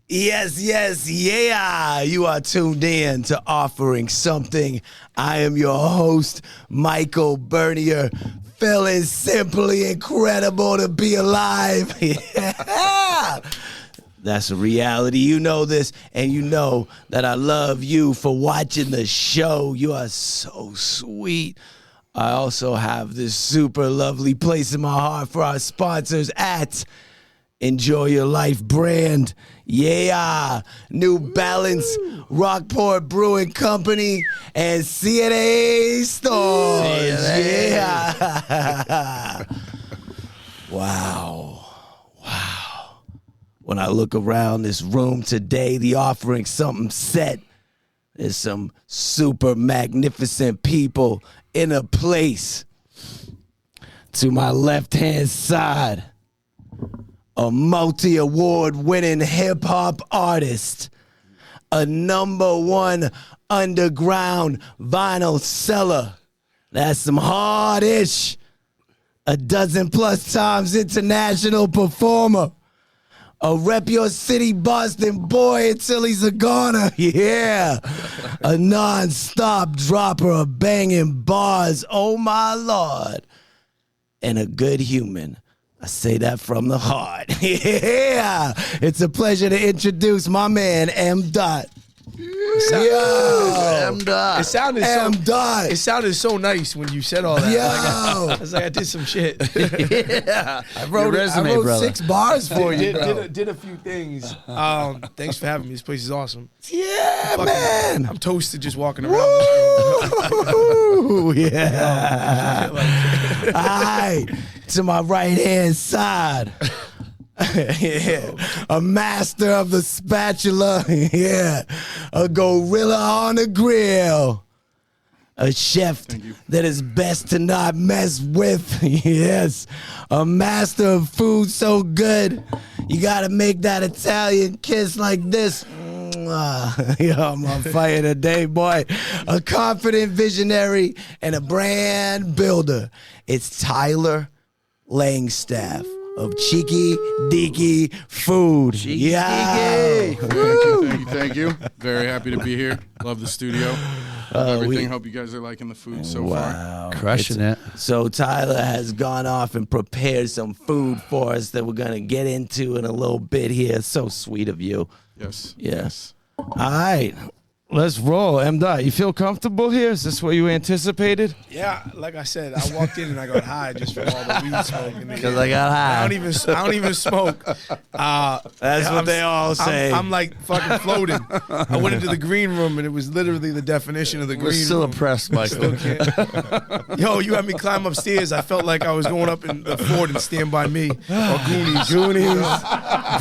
Yes, yes, yeah. You are tuned in to Offering Something. I am your host, Michael Bernier. Feeling simply incredible to be alive. Yeah. That's a reality. You know this, and you know that I love you for watching the show. You are so sweet. I also have this super lovely place in my heart for our sponsors at Enjoy Your Life brand. Yeah. New Balance, Rockport Brewing Company, and CNA Stores. Yeah. Wow. When I look around this room today, the Offering Something set, there's some super magnificent people in a place. To my left-hand side, a multi-award winning hip-hop artist, a #1 underground vinyl seller. That's some hard-ish. A dozen-plus times international performer. A rep your city Boston boy until he's a goner. Yeah. A non-stop dropper of banging bars. Oh, my Lord. And a good human. I say that from the heart. Yeah. It's a pleasure to introduce my man, M. Dot. Yo, M. Dot. It sounded so nice when you said all that. Yo. I was like, I did some shit. Yeah. I wrote brother. 6 bars for you, bro. Did a few things. Thanks for having me. This place is awesome. Yeah, man. I'm toasted just walking around this room. Woo, yeah. All right. To my right-hand side. Yeah. A master of the spatula. Yeah. A gorilla on the grill. A chef that is best to not mess with. Yes. A master of food so good, you gotta make that Italian kiss like this. Yo, I'm on fire today, boy. A confident visionary and a brand builder. It's Tyler Langstaff of Cheeky Deeky Food. Cheeky yeah. Deeky. Thank you. Very happy to be here. Love the studio. Everything. Hope you guys are liking the food so far. Crushing it. So Tyler has gone off and prepared some food for us that we're going to get into in a little bit here. So sweet of you. Yes. All right. Let's roll. M. Dot, you feel comfortable here? Is this what you anticipated? Yeah, like I said, I walked in and I got high just from all the weed smoking. Because I got high. I don't even smoke. That's what they all say. I'm like fucking floating. I went into the green room and it was literally the definition of the green We're still room. impressed, Michael. Yo, you had me climb upstairs. I felt like I was going up in the Ford and Stand By Me or Goonies.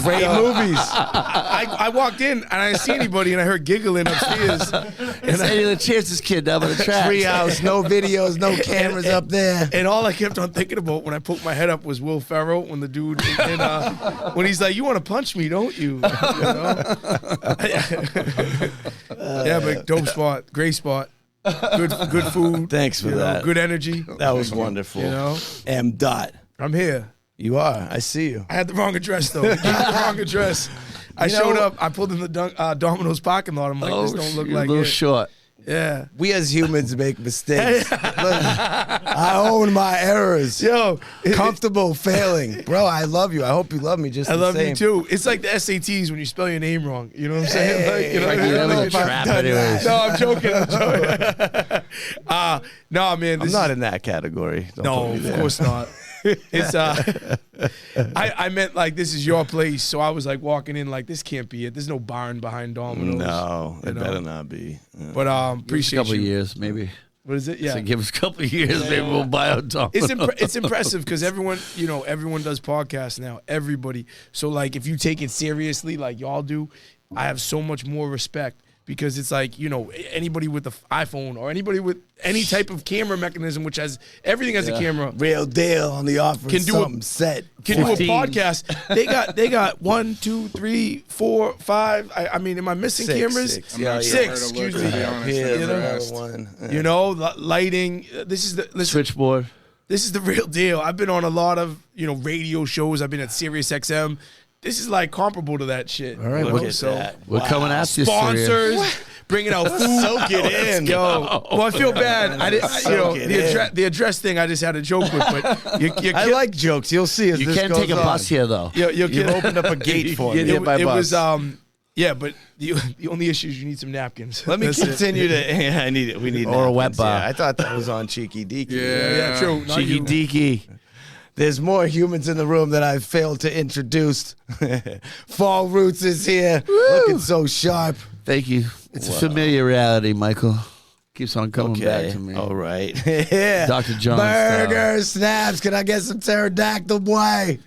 Great movies. I walked in and I didn't see anybody and I heard giggling upstairs. It's Eddie the Chances kid down by the track. Treehouse, no videos, no cameras up there. And all I kept on thinking about when I poked my head up was Will Ferrell when the dude, when he's like, "You want to punch me, don't you?" Yeah, but dope spot, great spot, good food. Thanks for that. Good energy. That was wonderful. You know, M. Dot, I'm here. you are. I see you. I had the wrong address though. I gave the wrong address. I showed up. I pulled in the Domino's parking lot. I'm like, this don't look you're like a little it. short. Yeah. We as humans make mistakes. Look, I own my errors. Yo, Comfortable failing. Bro, I love you. I hope you love me just I the love same. you too. It's like the SATs when you spell your name wrong. You know what I'm saying? Hey, Like, Like, I don't know a if I've trap done anyways. that. No, I'm joking. No, man. I'm not in that category. Don't No, put me of there. course not. It's I meant like this is your place, so I was like walking in like this can't be it. There's no barn behind Domino's. No, it You know? better not be. Yeah. But Give us a appreciate couple you. years, maybe. What is it? Yeah. So give us a couple of years, maybe we'll buy a Domino's. It's impressive because everyone does podcasts now. Everybody. So like if you take it seriously like y'all do, I have so much more respect. Because it's like, anybody with the iPhone or anybody with any type of camera mechanism, which has everything as a camera, Real deal on the offer. Can do something set. can do a 14. podcast. They got 1, 2, 3, 4, 5. I mean, am I missing cameras? Six. I'm Yeah, not yeah. sure where to Six, look, excuse to me. be honest. Here's I never another asked. one. You know, lighting. This is the Switchboard. This is the real deal. I've been on a lot of radio shows. I've been at Sirius XM. this is like comparable to that shit. All right, you look know? at So that. We're coming after you, sponsors bringing out food. Soak it in. Yo, well, I feel bad. I didn't, you know, Soak it the address thing. I just had a joke with, but I like jokes. You'll see as You this can't goes take a on. bus here, though. You've opened up a gate for me. Yeah, by it bus. was yeah, but the only issue is you need some napkins. Let me That's it. continue to. Yeah, I need it. We need Or a napkins, wet bar. yeah. I thought that was on Cheeky Deeky. Yeah, true. Not Cheeky you. Deeky. There's more humans in the room that I've failed to introduce. Phall Roots is here, looking so sharp. Thank you. It's a familiar reality, Michael. Keeps on coming back to me. All right. Yeah. Dr. John Burger, snaps. Can I get some pterodactyl boy?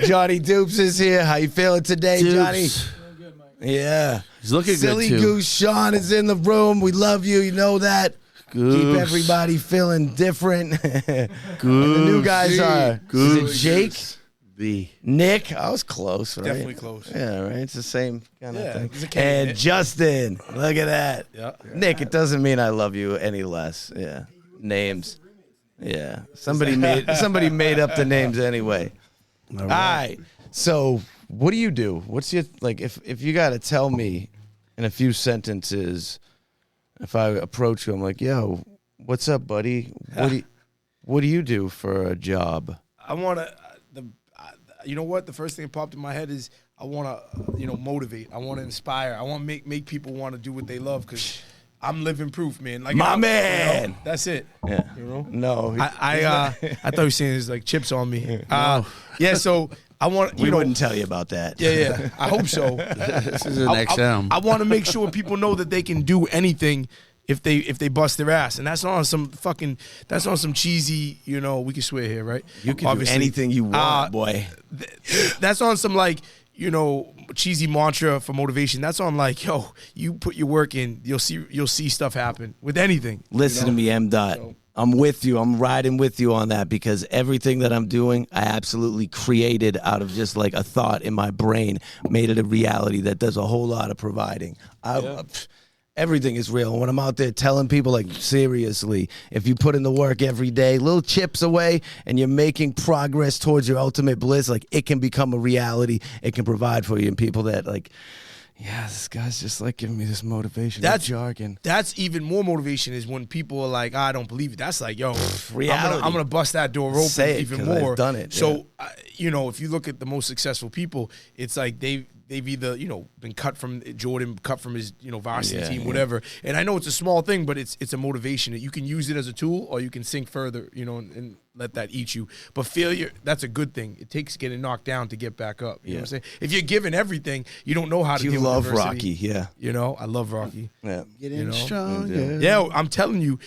Jonny Deups is here. How you feeling today, Johnny? Dupes. Yeah. He's looking Silly good, too. Goose Sean is in the room. We love you. You know that. Goose. Keep everybody feeling different. And the new guys are Goose. is it Jake? The Nick, I was close, right? Definitely close. Yeah, right. It's the same kind Yeah, of thing. it's a K, And Nick. Justin, look at that. Yeah. Nick, it doesn't mean I love you any less. Yeah, names. Yeah, somebody made up the names anyway. All right. So, what do you do? What's your like? If you got to tell me in a few sentences, if I approach you, I'm like, yo, what's up, buddy? What do you do for a job? I want to. You know what? The first thing that popped in my head is I want to, motivate. I want to inspire. I want to make people want to do what they love because I'm living proof, man. Like My I'm- man. you know, that's it. Yeah. You know. No, I thought you were saying there's like chips on me. Yeah. So I want. we wouldn't tell you about that. Yeah. I hope so. this is an XM. I want to make sure people know that they can do anything if they bust their ass, and that's not on some cheesy, we can swear here, right? You can Obviously. do anything you want, boy. That's on some like, cheesy mantra for motivation. That's on like, yo, you put your work in, you'll see stuff happen with anything. Listen to me, M. Dot. So- I'm with you. I'm riding with you on that because everything that I'm doing, I absolutely created out of just like a thought in my brain, made it a reality that does a whole lot of providing. Everything is real. And when I'm out there telling people, like, seriously, if you put in the work every day, little chips away, and you're making progress towards your ultimate bliss, like, it can become a reality. It can provide for you. And people that, like, yeah, this guy's just, like, giving me this motivation. That's jargon. That's even more motivation is when people are like, I don't believe it. That's like, yo, reality. I'm gonna bust that door open Say it, even 'cause I've more. done it, So, if you look at the most successful people, it's like they've either been cut from Jordan, cut from his varsity team, whatever. And I know it's a small thing, but it's a motivation that you can use it as a tool, or you can sink further, and let that eat you. But failure, that's a good thing. It takes getting knocked down to get back up. You know what I'm saying? If you're given everything, you don't know how to. You deal love with adversity. Rocky, yeah. I love Rocky. Yeah. Getting stronger. Yeah, I'm telling you,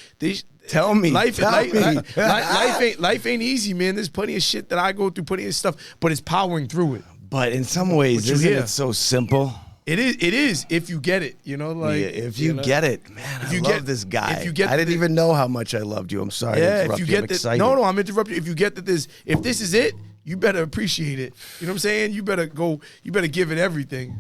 Tell me. life me. ain't easy, man. There's plenty of shit that I go through, plenty of stuff, but it's powering through it. But in some ways, you isn't hear? it so simple? It is if you get it, If you get it, man, I love this guy. if you get I didn't the- even know how much I loved you. I'm sorry to yeah, interrupt if you you. I'm get that, excited. no, I'm interrupting you. If you get that if this is it, you better appreciate it. You know what I'm saying? You better give it everything.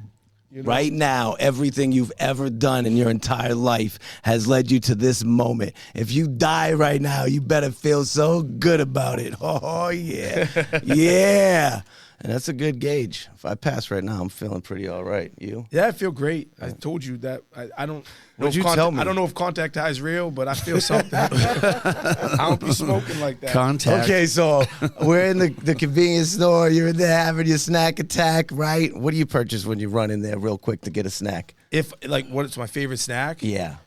Right now, everything you've ever done in your entire life has led you to this moment. If you die right now, you better feel so good about it. Oh, yeah. Yeah. And that's a good gauge. If I pass right now, I'm feeling pretty all right. You? Yeah, I feel great. I told you that. I don't. What'd you tell me? I don't know if contact high is real, but I feel something. I don't be smoking like that. Contact. Okay, so we're in the convenience store. You're in there having your snack attack, right? What do you purchase when you run in there real quick to get a snack? If what's my favorite snack? Yeah.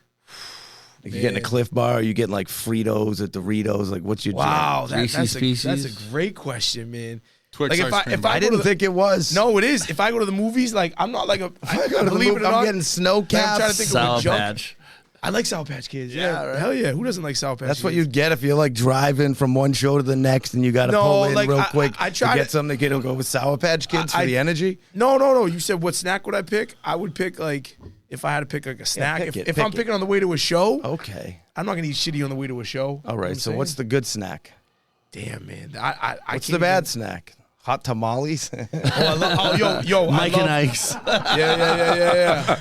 Like you getting a Cliff Bar? Or you getting like Fritos or Doritos? Like what's your Wow, jam? that's Reese's a Pieces. great question, man. Twix Like ice cream. if I I go to didn't the- think it was. No, it is. If I go to the movies, like I'm not like a. I go to the believe movie, it or I'm not, getting snow like, I'm trying to caps. think Sour of a junk. Patch. I like Sour Patch Kids. Yeah, Yeah, right. hell yeah. Who doesn't like Sour Patch? That's what Kids? you get if you're like driving from one show to the next and you got to No, pull in like, real I- quick I to tried get it. something to get go with Sour Patch Kids for I- the energy. No. You said what snack would I pick? I would pick like if I had to pick like a snack. pick it, if pick I'm it. picking on the way to a show, Okay. I'm not gonna eat shitty on the way to a show. All right. So what's the good snack? Damn, man? I What's can't the bad even- snack? Hot tamales? Yo, Mike I and love, Ike's.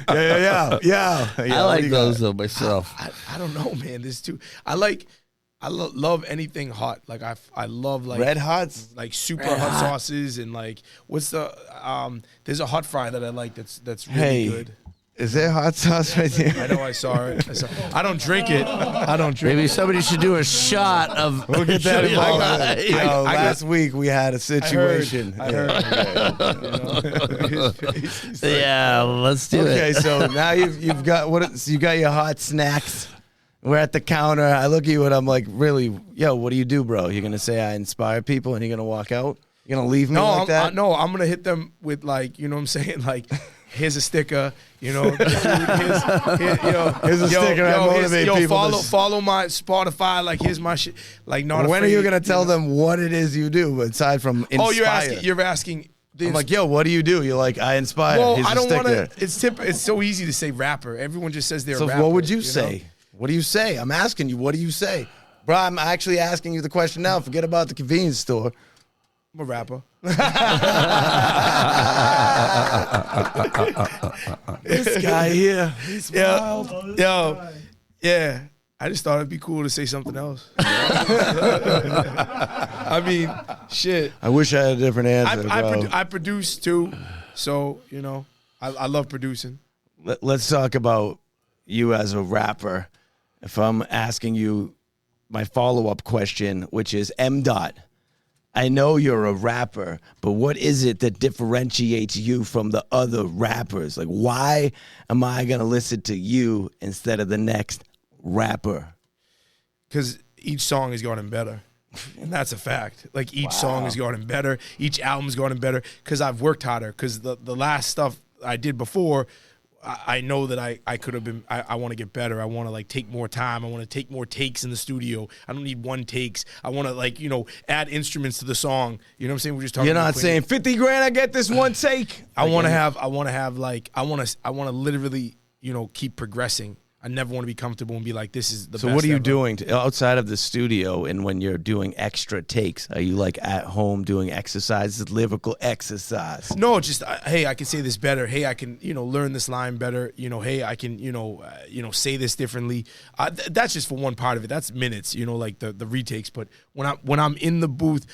yeah. yeah. I like those though myself. I don't know, man. There's two. I like I love anything hot. Like I love like Red Hots, like super hot sauces and like what's the there's a hot fry that I like that's really good. Is there hot sauce right there? I know I saw it. I don't drink it. I don't drink Maybe it. somebody should do a shot of. We'll get that involved. Last week we had a situation. I heard. Yeah, let's do it. Okay, so now you've got you got your hot snacks. We're at the counter. I look at you and I'm like, really, yo, what do you do, bro? You're gonna say I inspire people and you're gonna walk out? You're gonna leave me like that? No, I'm gonna hit them with like, you know what I'm saying? Like, here's a sticker, you know. Here's a sticker. I motivate people. Follow my Spotify. Like, here's my shit. Like, not. When are you gonna tell them what it is you do aside from inspire? Oh, you're asking. I'm like, yo, what do you do? You're like, I inspire. Well, here's I don't want to. It's so easy to say rapper. Everyone just says they're a rapper. So what would you say? Know? What do you say? I'm asking you. What do you say, bro? I'm actually asking you the question now. Forget about the convenience store. I'm a rapper. This guy here, he's wild. Yo, yeah. I just thought it'd be cool to say something else. I mean, shit. I wish I had a different answer. I produce too, so you know, I love producing. Let's talk about you as a rapper. If I'm asking you my follow-up question, which is M. I know you're a rapper, but what is it that differentiates you from the other rappers? Like, why am I going to listen to you instead of the next rapper? Because each song has gotten better. And that's a fact. Like, each song has gotten better. Each album's gotten better because I've worked harder. Because the last stuff I did before, I know that I could have been, I want to get better. I want to like take more time. I want to take more takes in the studio. I don't need one takes. I want to like, you know, add instruments to the song. You know what I'm saying? We're just talking You're not saying 50 grand, I get this one take. I want to literally, you know, keep progressing. I never want to be comfortable and be like, this is the best. So what are you ever. doing outside of the studio and when you're doing extra takes? Are you like at home doing exercises, lyrical exercise? No, just, hey, I can say this better. Hey, I can, you know, learn this line better. You know, hey, I can, you know, say this differently. That's just for one part of it. That's minutes, you know, like the retakes. But when I'm in the booth,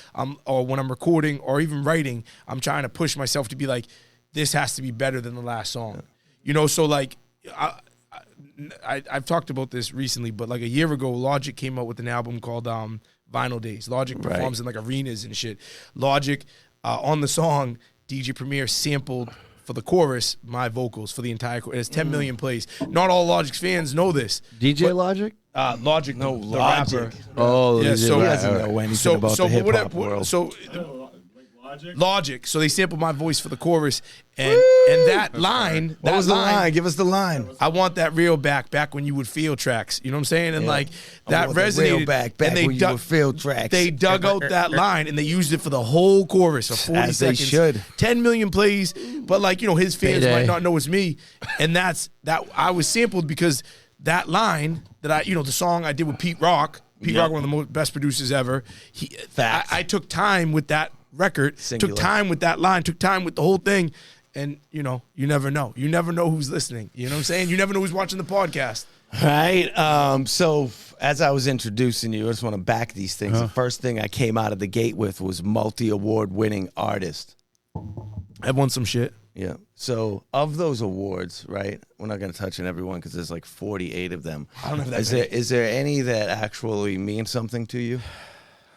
or when I'm recording or even writing, I'm trying to push myself to be like, this has to be better than the last song. You know, so like, I've talked about this recently, but like a year ago, Logic came out with an album called Vinyl Days. Logic performs in like arenas and shit. Logic, on the song, DJ Premier sampled for the chorus my vocals for the entire chorus. It has 10 million plays. Not all Logic's fans know this. DJ Logic? Logic, the rapper. Oh, yeah, so he doesn't know anything about the hip-hop world. So Logic. So they sampled my voice for the chorus, and that line. What was the line? Give us the line. I want that real back when you would feel tracks. You know what I'm saying? And like that resonated. Real back and when you would feel tracks. They dug out that line and they used it for the whole chorus of 40 As seconds. they should. 10 million plays, but like, you know, his fans might not know it's me, and that I was sampled because that line that the song I did with Pete Rock. Pete Rock, one of the best producers ever. I took time with that record, Singular. took time with that line, took time with the whole thing, and you know, you never know. You never know who's listening. You know what I'm saying? You never know who's watching the podcast. Right. So as I was introducing you, I just want to back these things. The first thing I came out of the gate with was multi-award winning artist. I've won some shit. Yeah. So of those awards, right? We're not going to touch on everyone because there's like 48 of them. I don't have that. Is there any that actually mean something to you?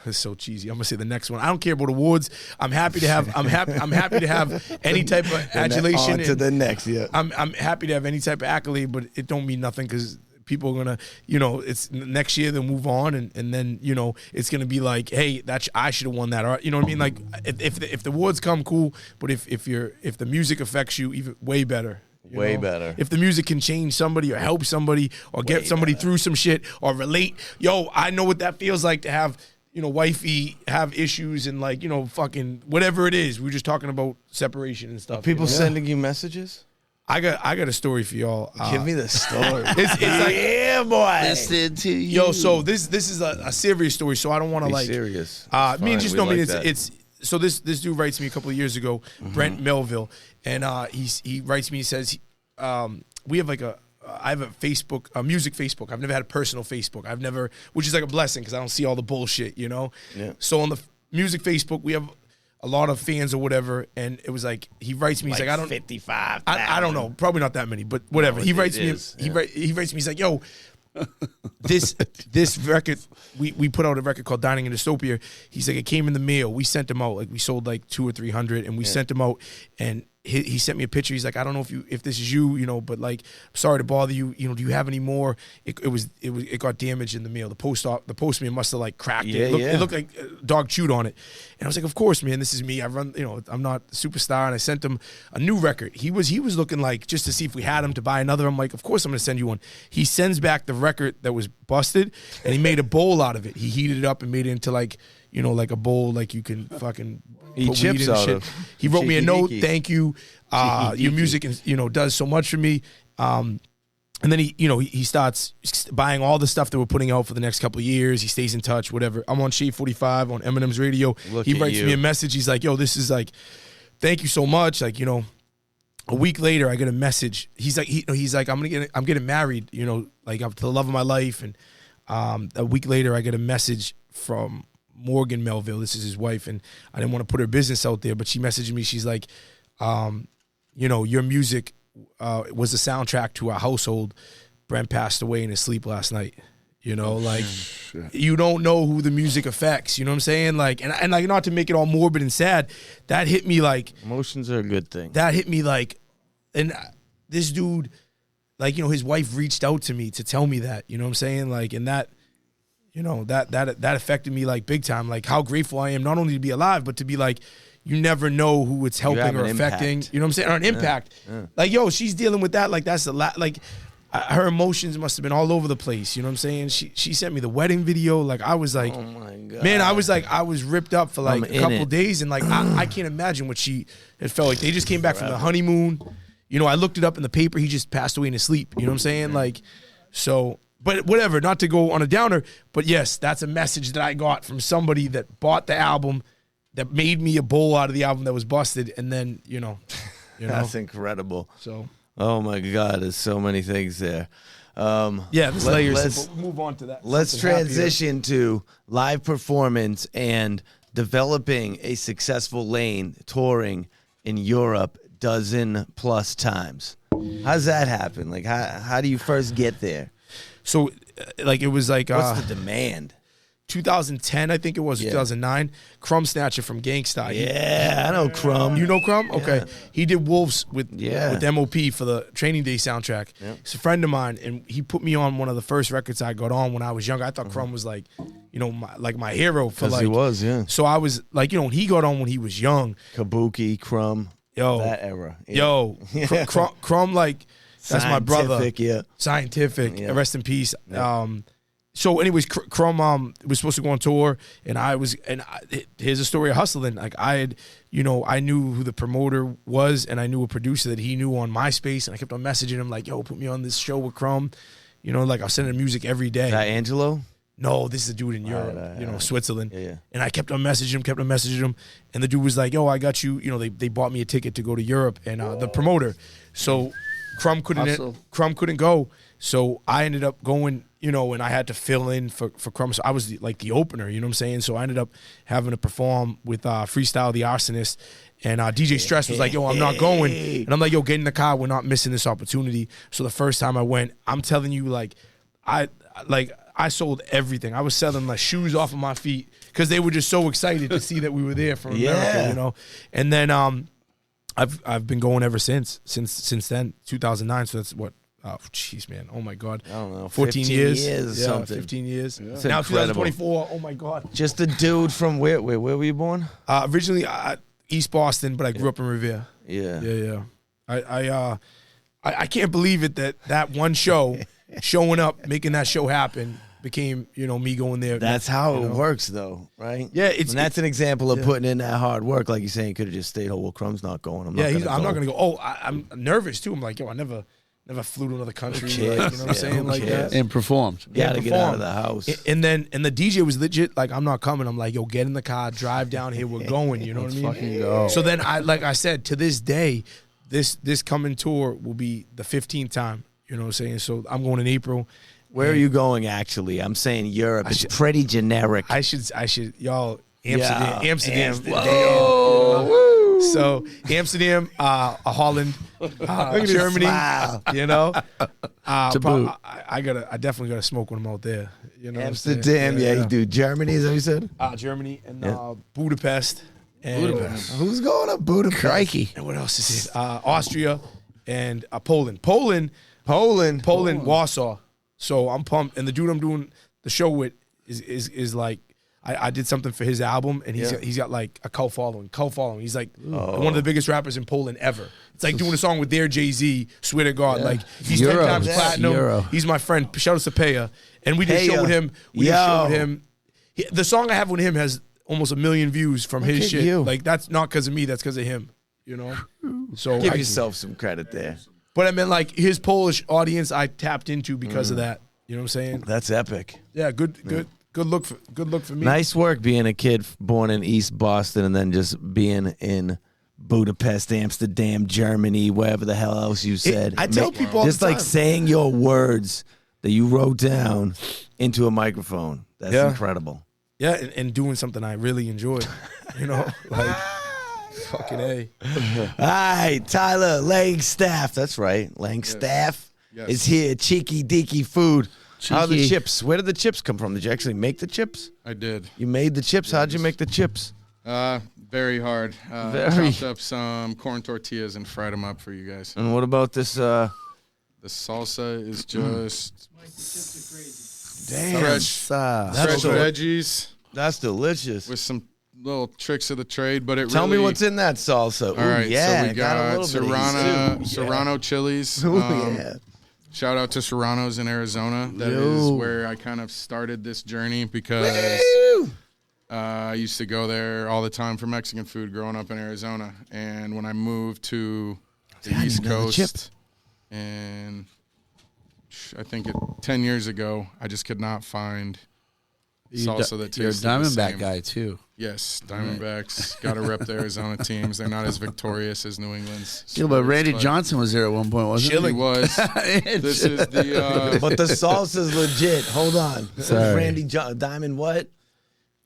It's so cheesy. I'm gonna say the next one. I don't care about awards. I'm happy to have. I'm happy to have any type of adulation. On to the next. Yeah. I'm happy to have any type of accolade, but it don't mean nothing because people are gonna, you know, it's next year they'll move on, and then you know it's gonna be like, hey, I should have won that. Or you know what I mean? Like if the awards come, cool. But if the music affects you, even way better. Way better. If the music can change somebody or help somebody or get somebody through some shit or relate, I know what that feels like to have. You know, wifey have issues and like, you know, fucking whatever it is. We're just talking about separation and stuff. People sending you messages? I got a story for y'all. Give me the story. It's like, yeah, boy. Listen to you. Yo, so this is a serious story, so I don't want to like serious. Me and just know me. That. It's so this dude writes me a couple of years ago, Brent Melville, and he writes me. He says we have like a Facebook, a music Facebook. I've never had a personal Facebook. Which is like a blessing because I don't see all the bullshit, you know? Yeah. So on the music Facebook, we have a lot of fans or whatever, and it was like, he writes me, he's like I don't 55. I don't know, probably not that many, but whatever. No, he writes me, yeah. he writes me, he's like, yo, this record, we put out a record called Dining in Dystopia. He's like, it came in the mail. We sent them out. Like, we sold like 200 or 300, and we sent them out. And he sent me a picture. He's like, I don't know if this is you, you know, but like, I'm sorry to bother you. You know, do you have any more? It got damaged in the mail. The postman must have like cracked it. It looked like a dog chewed on it. And I was like, of course, man, this is me. I run, you know, I'm not a superstar. And I sent him a new record. He was looking like, just to see if we had him to buy another. I'm like, of course I'm going to send you one. He sends back the record that was busted, and he made a bowl out of it. He heated it up and made it into like, you know, like a bowl, like you can fucking Eat put chips weed in and out shit. of. He wrote me a note, Deeky. thank you. Your music, you know, does so much for me. And then he starts buying all the stuff that we're putting out for the next couple of years. He stays in touch, whatever. I'm on Shade 45 on Eminem's radio. He writes me a message. He's like, yo, this is like, thank you so much. Like, you know, a week later, I get a message. He's like, I'm getting married, you know, like to the love of my life. And a week later, I get a message from Morgan Melville. This is his wife, and I didn't want to put her business out there, but she messaged me. She's like, you know, your music was the soundtrack to our household. Brent passed away in his sleep last night. You know, like, you don't know who the music affects. You know what I'm saying? Like, and like, not to make it all morbid and sad, that hit me like, Emotions are a good thing. that hit me like, and this dude, like, you know, his wife reached out to me to tell me that. You know what I'm saying? Like, and that, you know, that affected me like big time. Like, how grateful I am not only to be alive, but to be like, you never know who it's helping or affecting. Impact. You know what I'm saying? Or an impact. Yeah. Like, yo, she's dealing with that. Like, that's a lot. Like, her emotions must have been all over the place. You know what I'm saying? She sent me the wedding video. Like, I was like, Oh my God. man, I was ripped up for like I'm a in couple it. days, and like, I can't imagine what she had felt like. They just came back from the honeymoon. You know, I looked it up in the paper. He just passed away in his sleep. You know what I'm saying? Like, so, but whatever, not to go on a downer, but yes, that's a message that I got from somebody that bought the album, that made me a bowl out of the album that was busted, and then, you know. That's incredible. So, Oh my God, there's so many things there. yeah, there's layers. But we'll move on to that. Let's Something happier. transition to live performance and developing a successful lane touring in Europe dozen+ times. How's that happen? Like, how do you first get there? So, like, it was like What's the demand? 2010, I think it was, 2009. Crumb Snatcher from Gangstar. Yeah, I know Crumb. You know Crumb? Okay. He did Wolves with MOP for the Training Day soundtrack. Yep. He's a friend of mine, and he put me on one of the first records I got on when I was younger. I thought Crumb was like, you know, my hero for like. He was, yeah. So I was like, you know, he got on when he was young. Kabuki, Crumb, that era. Yeah. Yo, Crumb, like, that's my brother. Scientific, yeah. Scientific. Yeah. Rest in peace. Yeah. So, anyways, Crumb was supposed to go on tour, and here's a story of hustling. Like, I knew who the promoter was, and I knew a producer that he knew on MySpace, and I kept on messaging him like, "Yo, put me on this show with Crumb." You know, like, I'll send him music every day. Is that Angelo? No, this is a dude in Europe, Switzerland. Yeah. And I kept on messaging him, and the dude was like, "Yo, I got you." You know, they bought me a ticket to go to Europe, and the promoter. So Crumb couldn't go, so I ended up going. You know, and I had to fill in for Crumb. So I was the opener, you know what I'm saying? So I ended up having to perform with Freestyle the Arsonist. And DJ Stress was like, yo, I'm not going. And I'm like, yo, get in the car. We're not missing this opportunity. So the first time I went, I'm telling you, like, I sold everything. I was selling like shoes off of my feet because they were just so excited to see that we were there from America, you know? And then I've been going ever since then, 2009. So that's what? Oh, jeez, man. Oh, my God. I don't know. 14 years. Or something. 15 years. Yeah. Now Incredible. 2024. Oh, my God. Just a dude from where were you born? Originally, East Boston, but I grew up in Revere. Yeah. Yeah. I can't believe it that one show, showing up, making that show happen, became, you know, me going there. That's how it works, though, right? Yeah, and that's an example of putting in that hard work. Like you're saying, could have just stayed. Oh, well, Crumb's not going. I'm not going to go. Oh, I'm nervous too. I'm like, yo, I never flew to another country. Like, you know what I'm saying? Like that. And performed. Gotta get out of the house. And the DJ was legit. Like, I'm not coming. I'm like, yo, get in the car, drive down here. We're going. You know what I mean? Fucking go. So then like I said, to this day, this coming tour will be the 15th time. You know what I'm saying? So I'm going in April. Where are you going, actually? I'm saying Europe. It's pretty generic. I should, y'all, Amsterdam. Whoa. So Amsterdam, Holland, Germany. You know, I definitely gotta smoke when I'm out there. You know, Amsterdam, you do. Germany, is that what you said? Germany and Budapest. And, Who's going to Budapest? Crikey. And what else is it? Austria and Poland. Poland, Warsaw. So I'm pumped. And the dude I'm doing the show with is like, I did something for his album, and he's got like a cult following. He's like one of the biggest rappers in Poland ever. It's like doing a song with their Jay-Z, swear to God. Like, he's 10 times platinum. He's my friend. Shout out to Paya. And we did a show with him. The song I have with him has almost 1 million views from his shit. Like, that's not because of me. That's because of him. You know? So give yourself some credit there. But I meant, like, his Polish audience I tapped into because of that. You know what I'm saying? That's epic. Yeah, good look for me. Nice work being a kid born in East Boston and then just being in Budapest, Amsterdam, Germany, wherever the hell else you said. I tell people all just the time. like saying your words that you wrote down into a microphone. That's incredible. Yeah, and doing something I really enjoy. You know, like fucking A. All right, Tyler Langstaff. That's right. Langstaff is here. Cheeky Deeky Food. How are the chips? Where did the chips come from? Did you actually make the chips? I did. You made the chips? How'd you make the chips? Very hard. Chopped up some corn tortillas and fried them up for you guys. And what about this? The salsa is just Damn. fresh veggies. That's delicious. With some little tricks of the trade, but Tell me what's in that salsa. All right, yeah, so we got Serrano chilies. Shout out to Serrano's in Arizona. That is where I kind of started this journey because I used to go there all the time for Mexican food growing up in Arizona. And when I moved to the East Coast, and I think 10 years ago, I just could not find salsa that tasted You're a Diamondback the same. guy, too. Yes, Diamondbacks. Got to rep the Arizona teams. They're not as victorious as New England's. Yeah, but Randy Johnson was there at one point, wasn't He was. This is the... But the salsa's legit. Hold on. Sorry. Randy Diamond what?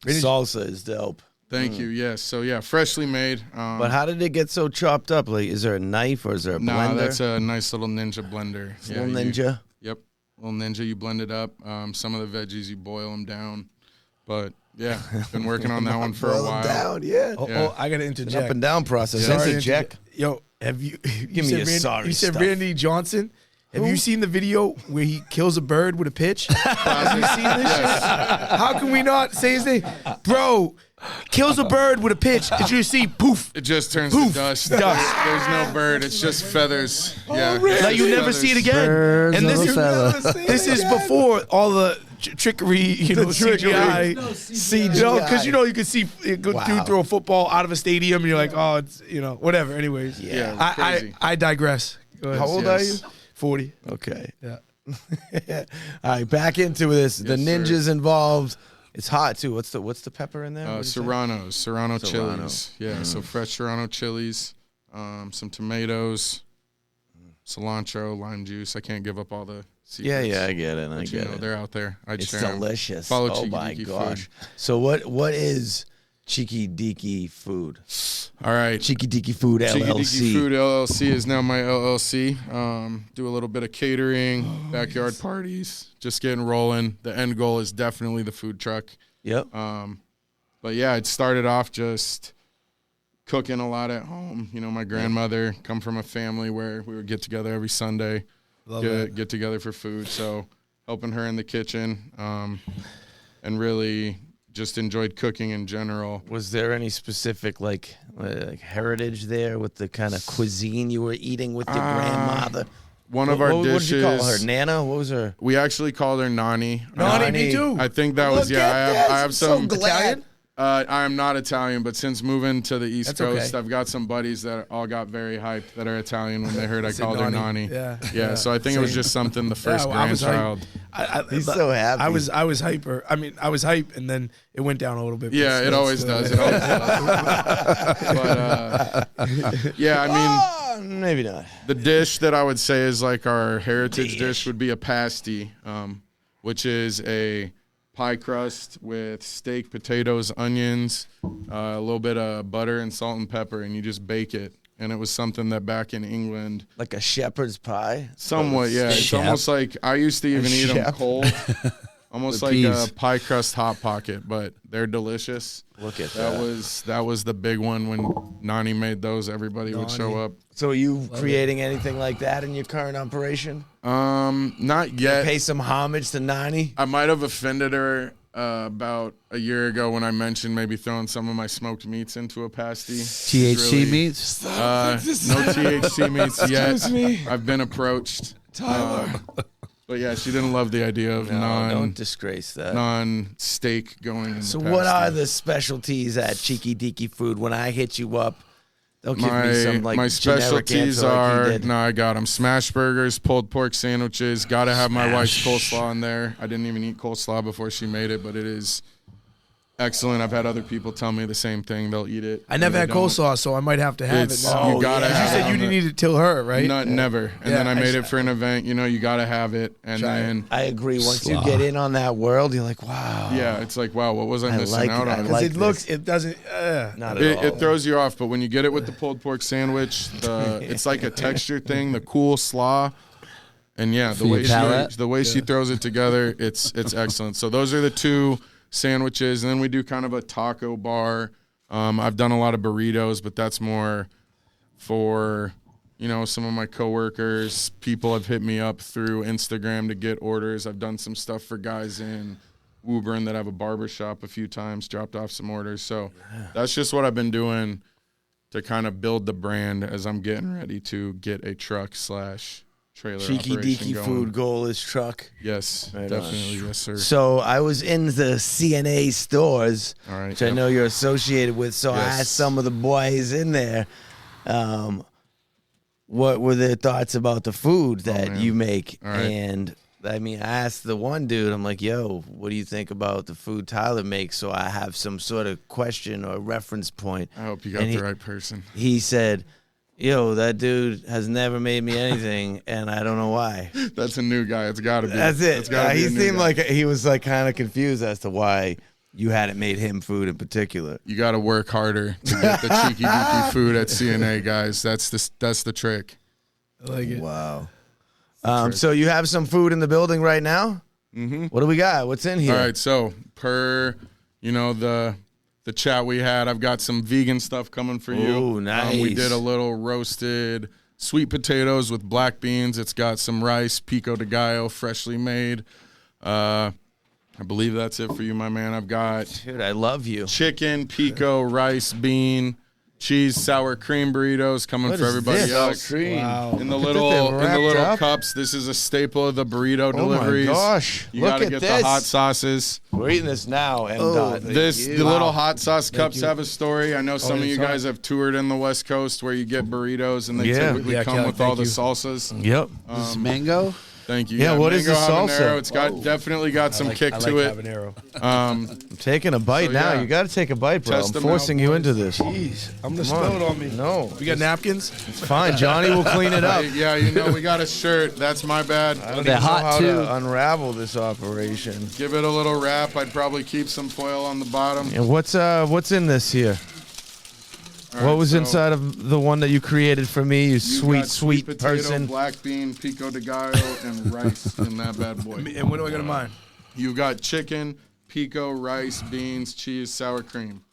Salsa is dope. Thank you. Yes. So, yeah, freshly made. But how did it get so chopped up? Like, is there a knife or is there a blender? No, that's a nice little Ninja blender. Little Ninja? Yep. Little Ninja. You blend it up. Some of the veggies, you boil them down. But... yeah, been working on that one for a while. Down, yeah. Oh, I got to interject. An up and down process. Sorry, Interject. Yo, have you Give me a sorry You said stuff. Randy Johnson. Have you seen the video where he kills a bird with a pitch? Have you seen this shit? How can we not say his name? Bro, kills a bird with a pitch. Did you see? Poof. It just turns to dust. There's no bird. It's just feathers. Yeah. Like you never see it again. Birds And of a feather. this is before all the trickery, CGI. Because you can see a good dude throw a football out of a stadium, and you're like, oh, it's whatever. Anyways, crazy. I digress. Go ahead. How old are you? 40. Okay. Yeah. All right, back into this. The Yes, ninjas sir. involved. It's hot too. What's the pepper in there? What did you say? Serrano chilies. Yeah, so fresh Serrano chilies, some tomatoes, cilantro, lime juice. I can't give up all the secrets. Yeah, I get it. I But, get it. they're out there. I'd It's share 'em. delicious. Follow Oh Cheeky my Deeky gosh. Food. So what is Cheeky Deeky Food? All right. Cheeky Deeky Food Cheeky LLC. Deeky Food LLC is now my LLC. Do a little bit of catering, backyard parties, just getting rolling. The end goal is definitely the food truck. Yep. But yeah, it started off just cooking a lot at home. My grandmother come from a family where we would get together every Sunday, get together for food. So helping her in the kitchen, and really just enjoyed cooking in general. Was there any specific like heritage there with the kind of cuisine you were eating with your grandmother? One of our dishes. What did you call her? Nana? What was her? We actually called her Nani. Nani, me too. I think that was Look at I have this. some. So glad. I am not Italian, but since moving to the East That's Coast, okay. I've got some buddies that all got very hyped that are Italian when they heard I Said called her Nani. Nani. Yeah. So I think it was just something the first well, I was grandchild. He's so happy. I was hyper. I mean, I was hype, and then it went down a little bit. Yeah, it always does. It always does. But yeah, I mean, Maybe not. The dish that I would say is like our heritage dish would be a pasty, which is a pie crust with steak, potatoes, onions, a little bit of butter and salt and pepper, and you just bake it. And it was something that back in England, Like a shepherd's pie? somewhat, yeah. It's almost like I used to even eat them cold, almost like peas. a pie crust hot pocket, but they're delicious. Look at that. That was the big one when Nani made those. Everybody would show up. So are you creating anything like that in your current operation? Not yet. Pay some homage to Nani? I might have offended her about a year ago when I mentioned maybe throwing some of my smoked meats into a pasty. THC meats? No THC meats yet. I've been approached. Tyler. But yeah, she didn't love the idea of Don't disgrace that. non-steak going in So the what pasty. are the specialties at Cheeky Deeky Food? When I hit you up, they'll give me some like my generic specialties answer like you are did. I got them: smash burgers, pulled pork sandwiches. Got to have my wife's coleslaw in there. I didn't even eat coleslaw before she made it, but it is excellent. I've had other people tell me the same thing. They'll eat it. I never had coleslaw, so I might have to have it now. You gotta You have said you it. didn't eat it till her, right? Never. And Yeah, then I I made try- it for an event. You gotta have it. And Try it. then I agree. Once you get in on that world, you're like, wow. yeah, it's like, wow, what was I missing like out it. I on? Because like it looks, this. it doesn't. Not at all. It throws you off, but when you get it with the pulled pork sandwich, it's like a texture thing. The cool slaw, and yeah, the way she throws it together, it's excellent. So those are the two sandwiches, and then we do kind of a taco bar. I've done a lot of burritos, but that's more for some of my coworkers. People have hit me up through Instagram to get orders. I've done some stuff for guys in Woburn that have a barbershop a few times, dropped off some orders. So that's just what I've been doing to kind of build the brand as I'm getting ready to get a truck/trailer Cheeky operation Deeky going. Food goal is truck. Yes, Right on. definitely. Yes, sir. So I was in the CNA stores, All right, which I yep. know you're associated with. So I Yes. asked some of the boys in there, what were their thoughts about the food that man. you make? All right. And I mean, I asked the one dude, I'm like, yo, what do you think about the food Tyler makes? So I have some sort of question or reference point. I hope you got And the right person. He said, yo, that dude has never made me anything, and I don't know why. That's a new guy. It's got to be. That's it. It's gotta be He a new seemed guy. like he was like kind of confused as to why you hadn't made him food in particular. You got to work harder to get the cheeky deeky food at CNA, guys. That's the trick. I like it. Wow. So you have some food in the building right now? Mm-hmm. What do we got? What's in here? All right, so per the chat we had, I've got some vegan stuff coming for you. Ooh, nice. We did a little roasted sweet potatoes with black beans. It's got some rice, pico de gallo, freshly made. I believe that's it for you, my man. I've got Dude, I love you. chicken, pico, rice, bean, cheese, sour cream burritos coming What for is everybody this? else. Wow. In the Look at little that wrapped up. cups, this is a staple of the burrito Oh my deliveries. gosh. You Look gotta at get this. the hot sauces. We're eating this now. And The little hot sauce cups have a story. I know some of you guys have toured in the West Coast where you get burritos and they Yeah. typically Yeah, come Kelly, with all thank the you. salsas. Yep. This is mango? Thank you. Yeah, what is mango the salsa? habanero. It's got definitely got some kick I to like it. habanero. I'm taking a bite So, now. yeah. You got to take a bite, bro. Test I'm them forcing out, you boys. into this. Jeez, I'm gonna Come on. spill it on me. No. We got napkins. It's fine. Johnny will clean it up. Yeah, we got a shirt. That's my bad. I don't They're even know hot, how too. to unravel this operation. Give it a little wrap. I'd probably keep some foil on the bottom. And what's in this here? All What right, was so inside of the one that you created for me, you you've sweet, got sweet potato, person? black bean, pico de gallo, and rice in that bad boy. And what do I got in mine? You've got chicken, pico, rice, beans, cheese, sour cream.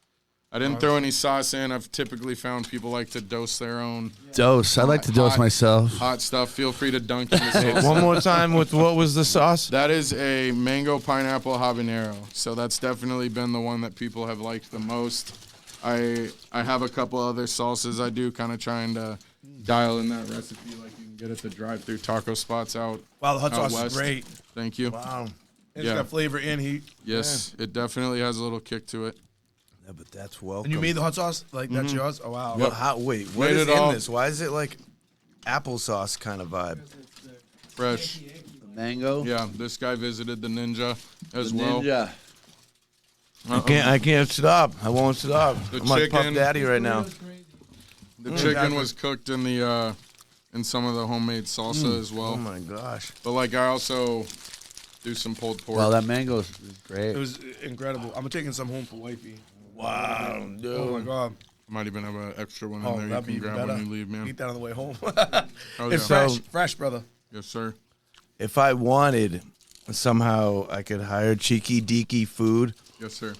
I didn't throw any sauce in. I've typically found people like to dose their own Dose. I like to dose Hot. myself. hot stuff. Feel free to dunk in the sauce. One more time with what was the sauce? That is a mango pineapple habanero. So that's definitely been the one that people have liked the most. I have a couple other salsas I do, kind of trying to dial in that recipe like you can get at the drive-through taco spots out. Wow, the hot out sauce is west. great. Thank you. Wow. It's Yeah. got flavor and heat. Yes, it definitely has a little kick to it. Yeah, but that's welcome. And you made the hot sauce? Like, that's yours? Oh, wow. Wait, what Made is it in all. this? Why is it like applesauce kind of vibe? Fresh. Mango? Yeah, this guy visited the Ninja as well. Ninja. I can't stop. I won't stop. The I'm like Puff chicken. Daddy right now. The chicken was cooked in the in some of the homemade salsa as well. Oh my gosh! But like I also do some pulled pork. Well, that mango is great. It was incredible. I'm taking some home for wifey. Wow, dude. Oh my god. Might even have an extra one Oh, in there that'd be you can even grab better. when you leave, man. Eat that on the way home. Oh, It's yeah. fresh, brother. Yes, sir. If I wanted, somehow I could hire Cheeky Deeky Food Yes, sir.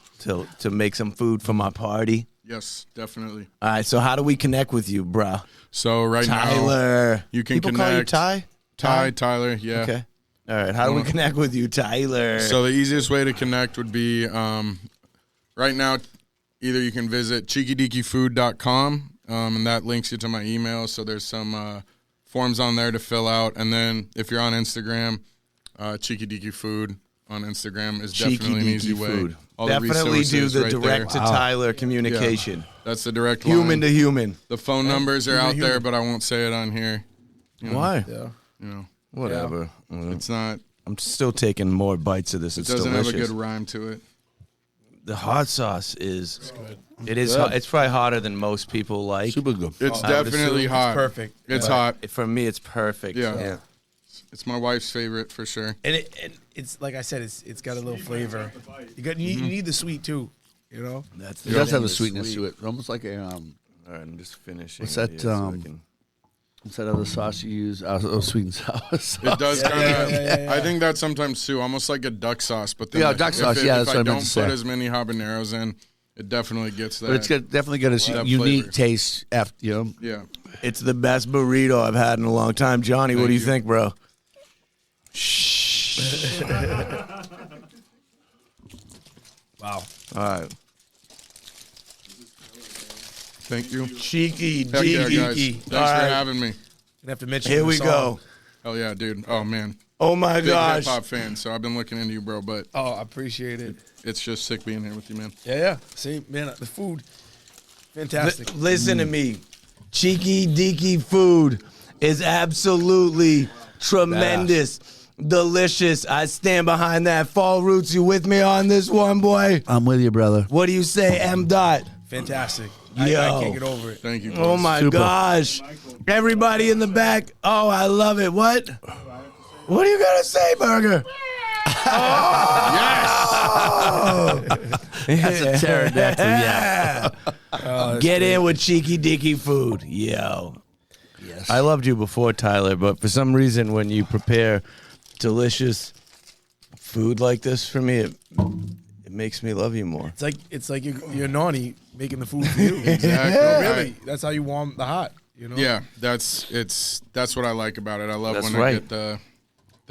to make some food for my party. Yes, definitely. All right, so how do we connect with you, bro? So right now, Tyler. you can People call you connect. Ty? Tyler, yeah. Okay. All right, how do we connect with you, Tyler? So the easiest way to connect would be right now, either you can visit cheekydeekyfood.com, and that links you to my email. So there's some forms on there to fill out. And then if you're on Instagram, Cheeky Deeky Food on Instagram is Cheeky definitely an easy Deeky way. Food. All the Definitely do resources the right direct there. to Tyler communication. Yeah, that's the direct Human line. to human. The phone numbers are out there, but I won't say it on here. You know, Why? Yeah. You know, Whatever. it's not. I'm still taking more bites of this. It It's doesn't delicious. have a good rhyme to it. The hot sauce is. It is. Hot. It's probably hotter than most people like. Super good. It's I would definitely assume hot. Perfect. It's But hot. For me, it's perfect. Yeah. It's my wife's favorite for sure. And it's like I said, it's got a little flavor. You need the sweet too. You know. That's It does have a sweetness to it. Almost like a All right, I'm just finishing. What's that, here so I um, can- what's that other sauce you use? Sweet and sour sauce. It does kind of. yeah. I think that sometimes too, almost like a duck sauce. But then Yeah, if duck sauce, If yeah, that's I what I meant don't to say. put as many habaneros in, it definitely gets that. But it's definitely got a That unique flavor. taste. After Yeah. It's the best burrito I've had in a long time. Johnny, what Thank do you you. think, bro? Wow. All right. Thank you. Cheeky, Heck yeah, deeky. guys. Thanks All for right. having me. You have to mention. Here the we song. go. Hell yeah, dude. Oh man. Oh my Big gosh. hip hop fan, so I've been looking into you, bro. But Oh, I appreciate it. it's just sick being here with you, man. Yeah. See, man, the food, fantastic. Listen to me. Cheeky Deeky Food is absolutely tremendous. Delicious. I stand behind that. Phall Roots, you with me on this one, boy? I'm with you, brother. What do you say, M. Dot? Fantastic. Yo. I can't get over it. Thank you. Oh boys. my Super. gosh. Everybody in the back. Oh, I love it. What? What are you going to say, Burger? That's a pterodactyl. Yeah. Get in with Cheeky Deeky Food. Yo. Yes. I loved you before, Tyler, but for some reason, when you prepare delicious food like this for me, it makes me love you more. It's like you're Nani making the food for you. Exactly. No, really. That's how you warm the hot. You know. Yeah, that's what I like about it. I love That's when I right. get the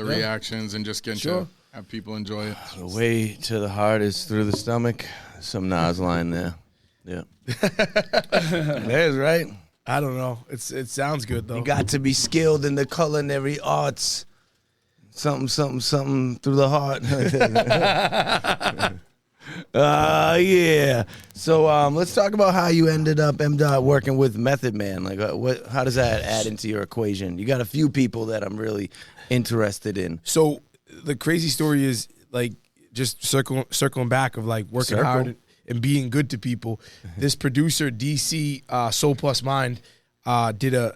reactions and just getting Sure. to have people enjoy it. The way to the heart is through the stomach. Some Nas line there. Yeah. There's right. I don't know. It sounds good though. You got to be skilled in the culinary arts. Something through the heart. Yeah. So let's talk about how you ended up M. Dot working with Method Man. Like, how does that add into your equation? You got a few people that I'm really interested in. So the crazy story is like just circling back of like working Circle. hard and being good to people. This producer DC Soul Plus Mind did a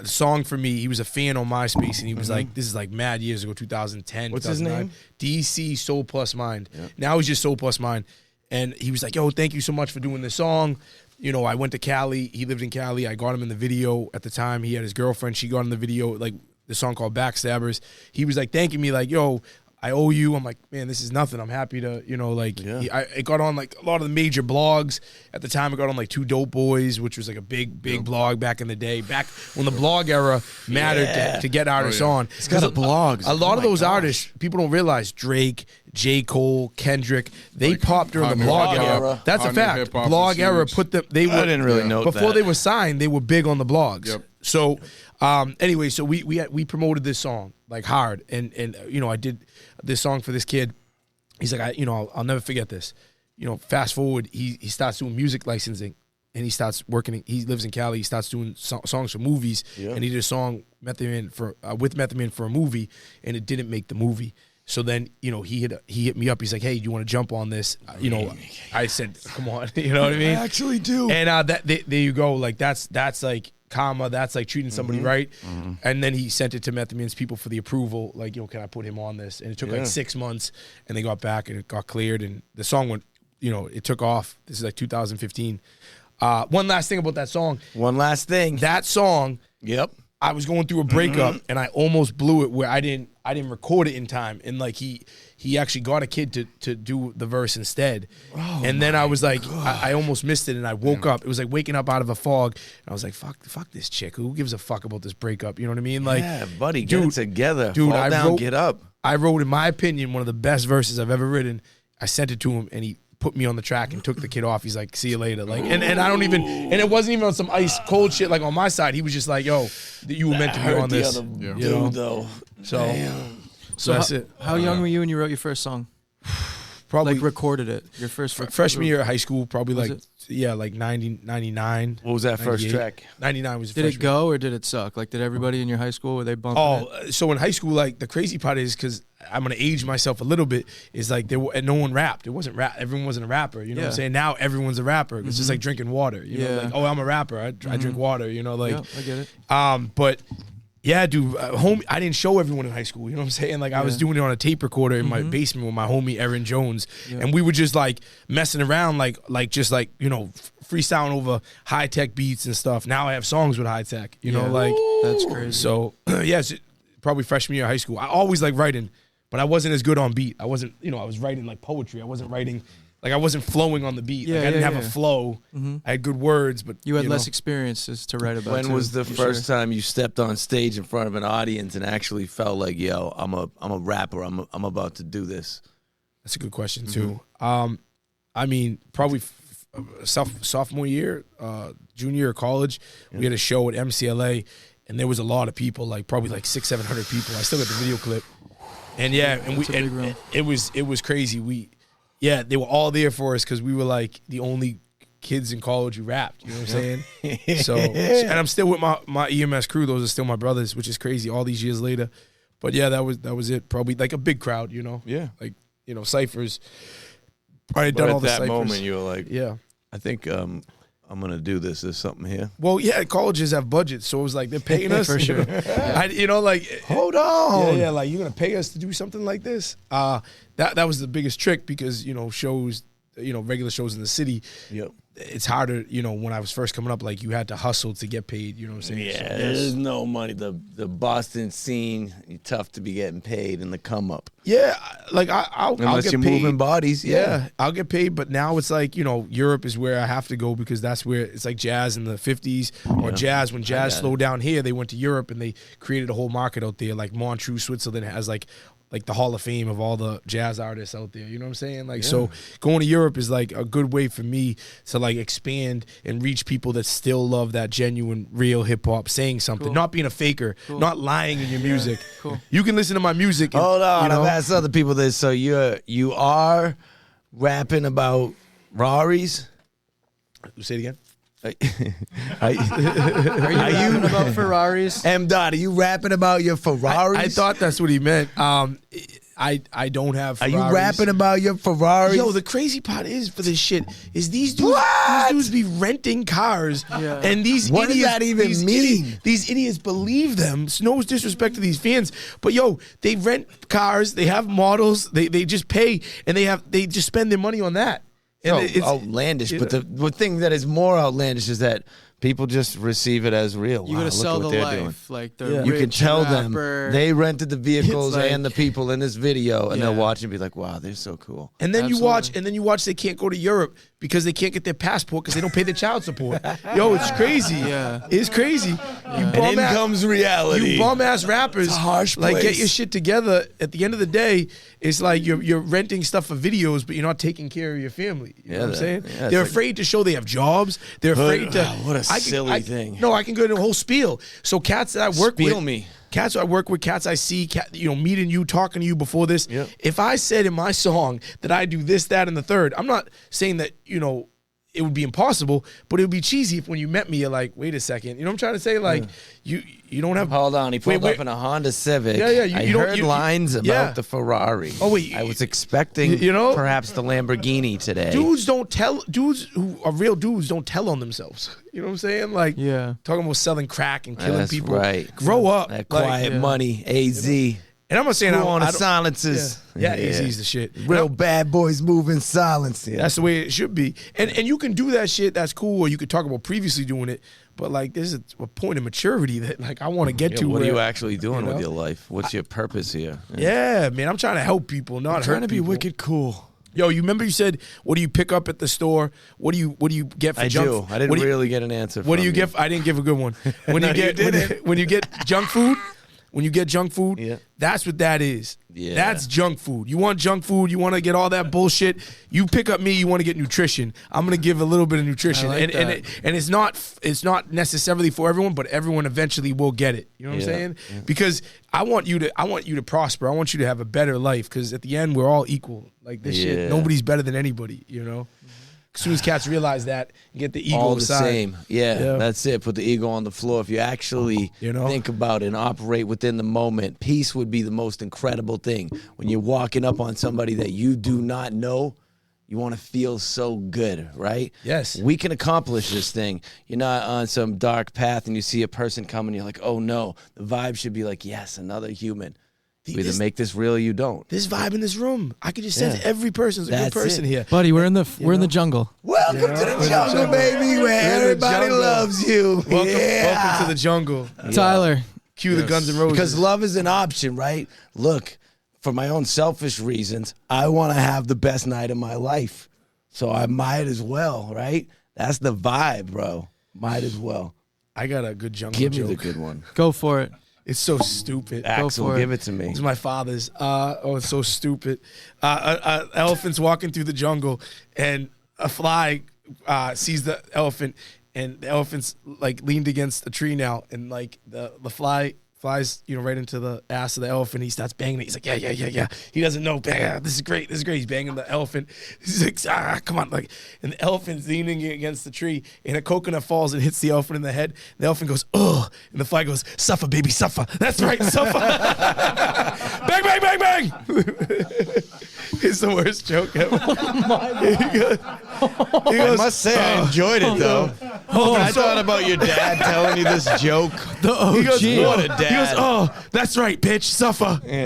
song for me. He was a fan on MySpace and he was like, this is like mad years ago, 2010. What's his 2009. DC Soul Plus Mind. Now he's just Soul Plus Mind. And he was like, yo, thank you so much for doing this song. You know, I went to Cali. He lived in Cali. I got him in the video at the time. He had his girlfriend. She got in the video, like the song called Backstabbers. He was like thanking me like, yo, I owe you. I'm like, man, this is nothing. I'm happy to, you know, like, it got on like a lot of the major blogs. At the time, it got on like Two Dope Boys, which was like a big blog back in the day. Back when the blog era mattered to get artists on. It's got a blog. A lot of those artists, people don't realize, Drake, J. Cole, Kendrick, they Like, popped during the hot new blog hip-hop. era. That's a Hot new fact. hip-hop Blog is era huge. put them, they were, I didn't really know before that. they were signed, they were big on the blogs. Yep. So, anyway, so we promoted this song like hard, and you know, I did this song for this kid. He's like, I'll never forget this. You know, fast forward, he starts doing music licensing, and he starts working. He lives in Cali. He starts doing songs for movies, and he did a song with Method Man for a movie, and it didn't make the movie. So then, you know, he hit me up. He's like, hey, do you want to jump on this? You know, I said, come on. You know what I mean? I actually do. And there you go. Like, that's like karma. That's like treating somebody right. And then he sent it to Method Man's people for the approval. Like, yo, can I put him on this? And it took like 6 months. And they got back and it got cleared. And the song went, you know, it took off. This is like 2015. One last thing about that song. One last thing. That song. Yep. I was going through a breakup and I almost blew it where I didn't record it in time. And like he actually got a kid to do the verse instead. Oh, and then I was like, I almost missed it and I woke up. It was like waking up out of a fog. And I was like, fuck this chick. Who gives a fuck about this breakup? You know what I mean? Like, yeah, buddy, get it together. Dude, Fall down, get up. I wrote, in my opinion, one of the best verses I've ever written. I sent it to him and he put me on the track and took the kid off. He's like, see you later. Like, and I don't even, and it wasn't even on some ice cold shit like on my side. He was just like, yo, you were meant to be on this. Dude, you know? though. So So that's it. How young were you when you wrote your first song? Probably like recorded it. Your first freshman year of high school, probably Was like it? like 90, 99. What was that first 98. track? 99 was the Did it freshman. go or did it suck? Like, did everybody in your high school, were they bumping it? Oh, so in high school, like the crazy part is, because I'm gonna age myself a little bit, is like no one rapped. It wasn't rap. Everyone wasn't a rapper. You know what I'm saying? Now everyone's a rapper. It's just like drinking water. You know, like, oh, I'm a rapper. I drink water. You know, like Yeah, I get it. But yeah, dude, homie, I didn't show everyone in high school. You know what I'm saying? Like I was doing it on a tape recorder in my basement with my homie Erin Jones, and we were just like messing around, like just like, you know, freestyling over high tech beats and stuff. Now I have songs with high tech. You know, like that's crazy. So yeah, it's probably freshman year of high school. I always like writing, but I wasn't as good on beat. I wasn't, you know, I was writing like poetry. I wasn't writing. Like I wasn't flowing on the beat. Yeah, like I didn't yeah, have yeah. a flow. I had good words, but You had less know. experiences to write about. When too, was the for first sure. time you stepped on stage in front of an audience and actually felt like, yo, I'm a rapper. I'm about to do this? That's a good question too. I mean, probably sophomore year, junior year of college, we had a show at MCLA, and there was a lot of people, like probably like 600-700 people. I still got the video clip, and yeah, and That's a big room. it was crazy. They were all there for us because we were like the only kids in college who rapped. You know what I'm saying? So, and I'm still with my EMS crew. Those are still my brothers, which is crazy all these years later. But yeah, that was it. Probably like a big crowd, you know? Yeah. Like, you know, ciphers. Probably But done all at the that ciphers. moment, you were like, Yeah. I think I'm gonna do this. There's something here. Well, yeah, colleges have budgets, so it was like they're paying us For sure. you know, like Hold on. yeah, like you're gonna pay us to do something like this. That was the biggest trick because, you know, shows, you know, regular shows in the city. Yep. It's harder, you know, when I was first coming up, like you had to hustle to get paid. You know what I'm saying? Yeah, So, there's no money. The Boston scene, tough to be getting paid in the come up. yeah, like I'll Unless get you're paid. moving bodies. Yeah, I'll get paid, but now it's like, you know, Europe is where I have to go because that's where it's like jazz in the 50s or jazz. When jazz slowed down here, they went to Europe and they created a whole market out there. Like Montreux, Switzerland has like the Hall of Fame of all the jazz artists out there. You know what I'm saying? Like, so going to Europe is like a good way for me to like expand and reach people that still love that genuine, real hip hop, saying something, not being a faker, not lying in your music. Cool. You can listen to my music. And, Hold on, you know, I've asked other people this. So you are rapping about Raris? say it again. Are you rapping about Ferraris? M. Dot, are you rapping about your Ferraris? I thought that's what he meant. I don't have Are Ferraris. you rapping about your Ferraris? Yo, the crazy part is for this shit is these dudes be renting cars, and these What does idiots, that even mean? These idiots believe them. It's no disrespect to these fans, but yo, they rent cars, they have models, they just pay, and they just spend their money on that. And it's outlandish. But the thing that is more outlandish is that people just receive it as real. You Wow, gotta look sell at the what they're life, doing. like the You can rich tell rapper. them they rented the vehicles It's like- and the people in this video, and they'll Yeah. watch and be like, "Wow, they're so cool." And then Absolutely. you watch they can't go to Europe because they can't get their passport because they don't pay their child support. Yo, it's crazy. Yeah. It's crazy. You And bum in ass, comes reality. you bum ass rappers. It's a harsh like, get place. your shit together. At the end of the day, it's like you're renting stuff for videos, but you're not taking care of your family. You know what I'm saying? yeah, it's They're like- afraid to show they have jobs. They're afraid to. What a silly thing. No, I can go into a whole spiel. So cats that I work Spiel with, me. Cats I work with, cats I see, you know, meeting you, talking to you before this. Yep. If I said in my song that I do this, that, and the third, I'm not saying that, you know, it would be impossible, but it would be cheesy if when you met me, you're like, wait a second. You know what I'm trying to say? Like, you don't have... Hold on. He pulled up in a Honda Civic. Yeah. I heard lines about the Ferrari. Oh, wait. I was expecting perhaps the Lamborghini today. Dudes who are real dudes don't tell on themselves. You know what I'm saying? Like, talking about selling crack and killing people. Right. Grow up. That quiet money, AZ. And I'm not saying on the silences. Yeah, AZ's the shit. Real bad boys move in silence. Yeah. That's the way it should be. And you can do that shit. That's cool. Or you could talk about previously doing it. But like, there's a point of maturity that like I want to get to. What are you actually doing with your life? What's your purpose here? Yeah, man. I'm trying to help people, not hurt people. Trying to be wicked cool. Yo, you remember you said, what do you pick up at the store? What do you get for junk food? I didn't really get an answer. What do you get? I didn't give a good one. When you get when you get junk food. When you get junk food, that's what that is. Yeah. That's junk food. You want junk food, you want to get all that bullshit. You pick up me, you want to get nutrition. I'm going to give a little bit of nutrition. Like and it's not necessarily for everyone, but everyone eventually will get it. You know what I'm saying? Yeah. Because I want you to prosper. I want you to have a better life because at the end we're all equal. Like this shit, nobody's better than anybody, you know? As soon as cats realize that and get the ego all the aside. same. Yeah, that's it. Put the ego on the floor. If you actually think about it and operate within the moment, peace would be the most incredible thing. When you're walking up on somebody that you do not know, you want to feel so good, right? Yes. We can accomplish this thing. You're not on some dark path and you see a person coming, you're like, oh no. The vibe should be like, yes, another human. You either make this real or you don't. This vibe in this room, I could just sense every person's a good person here. Buddy, we're in the jungle. Welcome to the jungle, baby, where everybody loves you. Welcome to the jungle. Tyler. Cue the Guns N' Roses. Because love is an option, right? Look, for my own selfish reasons, I want to have the best night of my life. So I might as well, right? That's the vibe, bro. Might as well. I got a good jungle joke. Give me the good one. Go for it. It's so stupid. Axel, give it to me. It's my father's. It's so stupid. Elephant's walking through the jungle, and a fly sees the elephant, and the elephant's like leaned against a tree now, and like the fly flies, right into the ass of the elephant. He starts banging it. He's like, yeah. He doesn't know. This is great. He's banging the elephant. He's like, come on. Like, and the elephant's leaning against the tree, and a coconut falls and hits the elephant in the head. The elephant goes, ugh. And the fly goes, suffer, baby, suffer. That's right, suffer. Bang, bang, bang, bang. It's the worst joke ever. I must say, I enjoyed it, though. I thought about your dad telling you this joke. He goes, what a dad. He goes, oh, that's right, bitch, suffer. I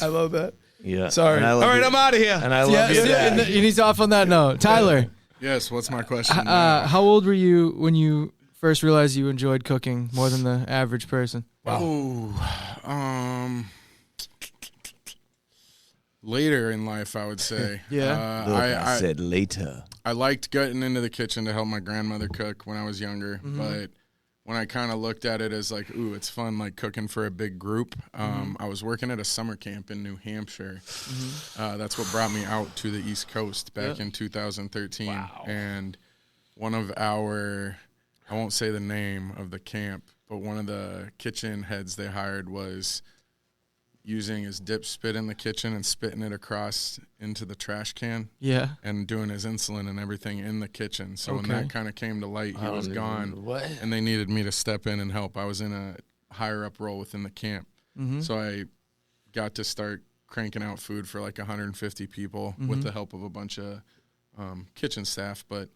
love that. Yeah. Sorry. All right, I'm out of here. And I love your dad. And he's off on that note. Tyler. Yes, what's my question? How old were you when you first realized you enjoyed cooking more than the average person? Wow. Later in life, I would say. I said later. I liked getting into the kitchen to help my grandmother cook when I was younger, but when I kind of looked at it as like, ooh, it's fun, like cooking for a big group. I was working at a summer camp in New Hampshire. That's what brought me out to the East Coast back in 2013. Wow. And one of our, I won't say the name of the camp, but one of the kitchen heads they hired was using his dip spit in the kitchen and spitting it across into the trash can. Yeah. And doing his insulin and everything in the kitchen. So when that kind of came to light, he was gone. What? And they needed me to step in and help. I was in a higher up role within the camp. So I got to start cranking out food for like 150 people with the help of a bunch of kitchen staff. But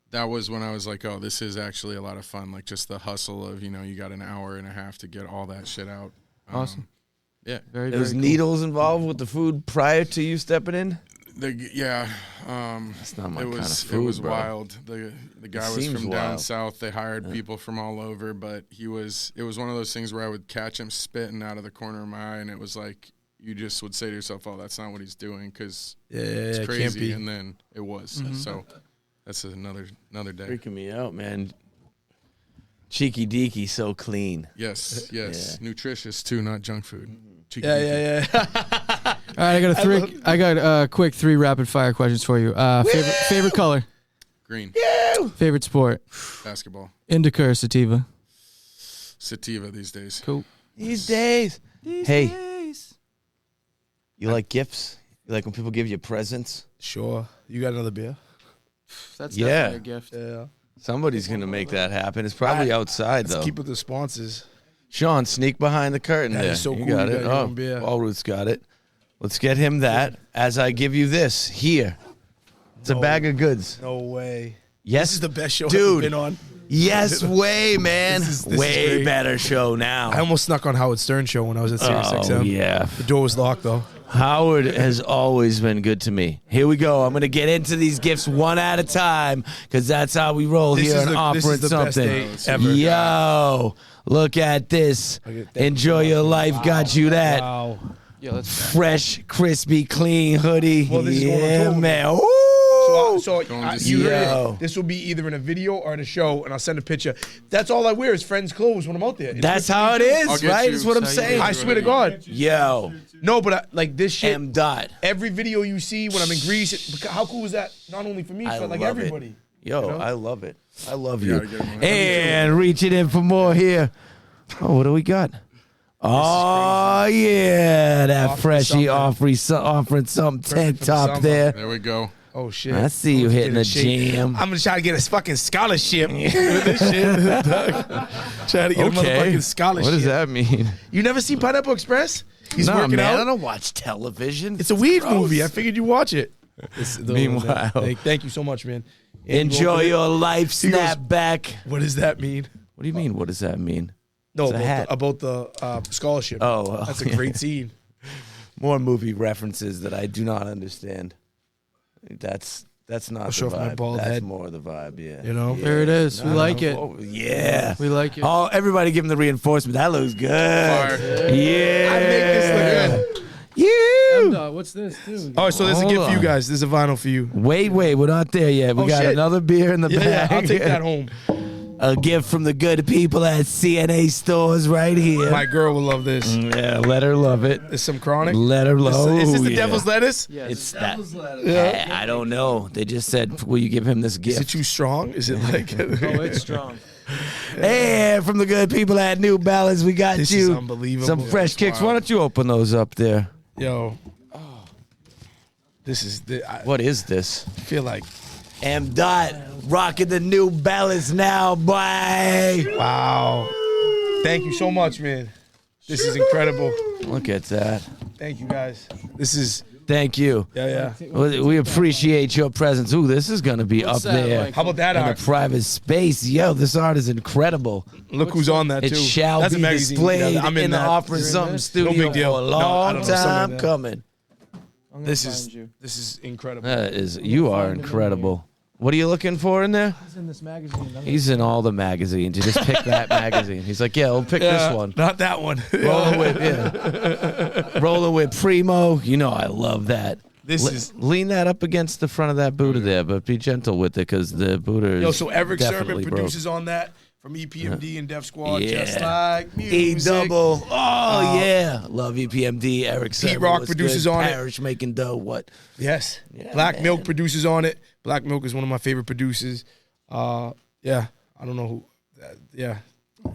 that was when I was like, oh, this is actually a lot of fun. Like just the hustle of, you got an hour and a half to get all that shit out. Awesome. Yeah. There was needles involved with the food prior to you stepping in? That's not my kind of food, it was bro. Wild. The guy was from down south. They hired people from all over, but it was one of those things where I would catch him spitting out of the corner of my eye, and it was like you just would say to yourself, oh, that's not what he's doing because it's crazy, and then it was. So that's another day. Freaking me out, man. Cheeky Deeky, so clean. Yes. Nutritious too, not junk food. Cheeky yeah. All right, I got quick 3 rapid fire questions for you. Favorite color? Green. Favorite sport? Basketball. Indica or sativa? Sativa these days. Cool. These days. You like gifts? You like when people give you presents? Sure. You got another beer? That's Yeah. definitely a gift. Yeah. Somebody's gonna make that happen. It's probably outside Let's though. keep with the sponsors. Sean, sneak behind the curtain That there. is so You cool got you it. got your own beer. Phall Roots got it. Let's get him that as I give you this here. It's a bag of goods. No way. Yes, This is the best show dude. I've been on. Yes, way, man. This is way great. better show now. I almost snuck on Howard Stern show when I was at Sirius Oh, XM. yeah. The door was locked though. Howard has always been good to me. Here we go. I'm going to get into these gifts one at a time because that's how we roll This here is and the- offering this is the best something. day ever. Yo, look at this. Okay, thank Enjoy your life. Got you that. Wow. Yeah, let's. Fresh, crispy, clean hoodie. Well, this is going on yeah, tour. man. Woo! Going to You heard Yo. it. This will be either in a video or in a show, and I'll send a picture. That's all I wear is friends' clothes when I'm out there. It's That's good for how me, it too. I'll is, get right? you. That's what I'm So you saying. I swear to God. Yo, No, but like this shit. M. Dot. Every video you see when I'm in Greece, how cool is that? Not only for me, I but like love everybody. it. Yo, You know? I love it. I love You you. gotta get one. And reaching in for more here. Oh, what do we got? Oh, yeah. That Offering freshie something. offering something tank for the top summer. there. There we go. Oh shit! I see you hitting Get a in shape. jam. I'm gonna try to get a fucking scholarship with this shit. Try to get a motherfucking scholarship. What does that mean? You never seen Pineapple Express? He's Nah, working man, I out. don't watch television. It's a weed gross. movie. I figured you watch it. Meanwhile. Thank you so much, man. And you Enjoy open it. your life. He goes- Snap back. What does that mean? What do you mean? What does that mean? No, It's a hat. about the scholarship. Oh, That's a great scene. More movie references that I do not understand. That's not I'll the show off vibe. my bald That's head. more the vibe, yeah. You know? There it is. We like it. Oh, yeah. We like it. Oh, everybody give him the reinforcement. That looks good. Fire. Yeah. I make this look good. You. What's this, dude? All right, so there's a Hold gift for you on. guys. There's a vinyl for you. Wait, we're not there yet. We Oh, got shit. another beer in the Yeah, bag. I'll take that home. A gift from the good people at CNA stores right here. My girl will love this. Yeah, let her love it. There's some chronic. Let her love it. Is this the devil's lettuce? Yes. It's that. I don't know. They just said, will you give him this Is it gift? too strong? Is it like? Oh, it's strong. And from the good people at New Balance, we got This you is unbelievable. some fresh kicks. Why don't you open those up there? Yo. This is. I What is this? feel like. M. Dot rocking the New Balance now, boy. Wow. Thank you so much, man. This is incredible. Look at that. Thank you, guys. This is. Thank you. Yeah. We appreciate your presence. Ooh, this is going to be What's up that there like? How about that in a art? private space. Yo, this art is incredible. Look who's on that It too. shall That's a be magazine. displayed Yeah, I'm in in the that. Offering You're in Something this? studio No big deal. for a No, I long don't know, something time like that. coming. I'm gonna This find is. you. This is incredible. You are incredible. What are you looking for in there? He's in this magazine. He's in all the magazines. You just pick that magazine. He's like, yeah, we'll pick this one. Not that one. Rolling with, Rolling with Primo. You know I love that. This is. Lean that up against the front of that Buddha there, but be gentle with it because the Buddha is Yo, so Eric definitely Sermon broke. produces on that from EPMD and Def Squad, Yeah. just like E music. double. Oh yeah, love EPMD. Eric Sermon Rock was produces good. on it. Parish making dough. What? Yes. Yeah, Black man. Milk produces on it. Black Milk is one of my favorite producers. Yeah, I don't know who. Yeah,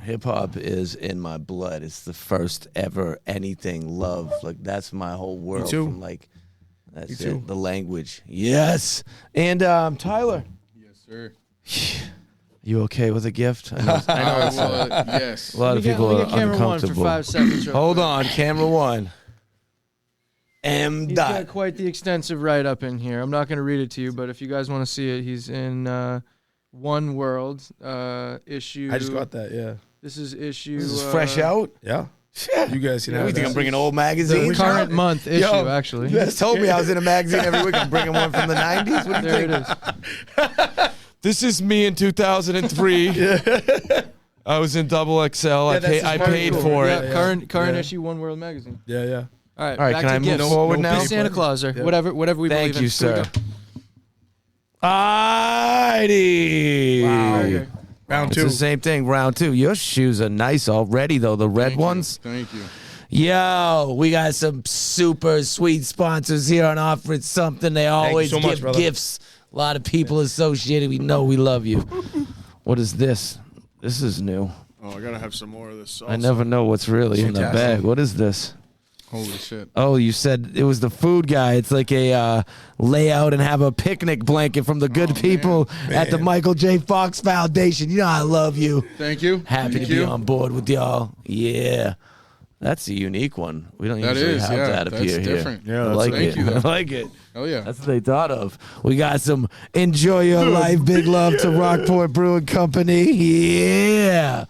Hip hop is in my blood. It's the first ever anything love. Like that's my whole world. too. From like that's Me it. too. The language. Yes. And Tyler, Yes, sir. you okay with a gift? I know it's Yes. a lot of people we are get camera one for uncomfortable. 5 seconds. real Hold quick. on, camera one. M. He's Dot. got quite the extensive write-up in here. I'm not going to read it to you, but if you guys want to see it, he's in One World issue. I just got that. Yeah, This is issue. This is fresh out. yeah. You guys can You have think that. I'm bringing old The magazines? current month issue, Yo, actually. You just told me I was in a magazine every week. I'm bringing one from the 90s. What do you There think? it is. This is me in 2003. I was in double XL. that's his I mark. paid Cool. for Yeah, it. current Yeah. issue One World magazine. Yeah. All right, All right, back can to I move gifts. forward no now? big- Santa Claus or Yeah. whatever we Thank believe in. you, Here we sir. go. Alrighty. Wow. Okay. Round It's two. the same thing. Round two. Your shoes are nice already, though. The red Thank you. ones. Thank you. Yo, we got some super sweet sponsors here on Offering Something. They always so much, give brother. gifts. A lot of people associated. We know we love you. What is this? This is new. Oh, I gotta have some more of this sauce. I never know what's really in the Fantastic. bag. What is this? Holy shit. Oh, you said it was the food guy. It's like a lay out and have a picnic blanket from the good people at the Michael J. Fox Foundation. You know I love you. Thank you. Happy Thank to be you. on board with y'all. Yeah. That's a unique one. We don't That usually is, have yeah, that that's appear here. different. Yeah, I that's like thank it. you, though. I like it. Hell yeah. That's what they thought of. We got some enjoy your life. Big love to Rockport Brewing Company. Yeah.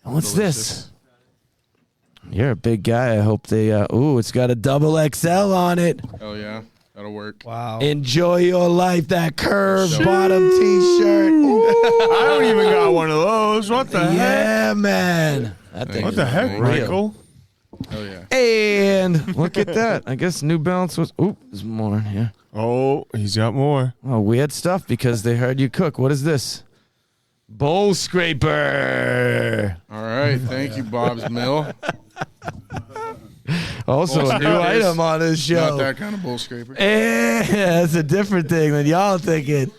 And what's this? You're a big guy. I hope they. It's got a double XL on it. Hell yeah. That'll work. Wow. Enjoy your life. That curved So- bottom T-shirt. I don't even got one of those. What the heck? Yeah, man. That thing What is the heck, real. Michael? Hell yeah. And look at that. I guess New Balance was. Oop, there's more in here. Oh, he's got more. Oh, weird stuff because they heard you cook. What is this? Bowl scraper. All right. Thank you, Bob's Mill. Also Bowl a new scrapers. item on this show. Not that kind of bull scraper. Yeah, that's a different thing than y'all thinking.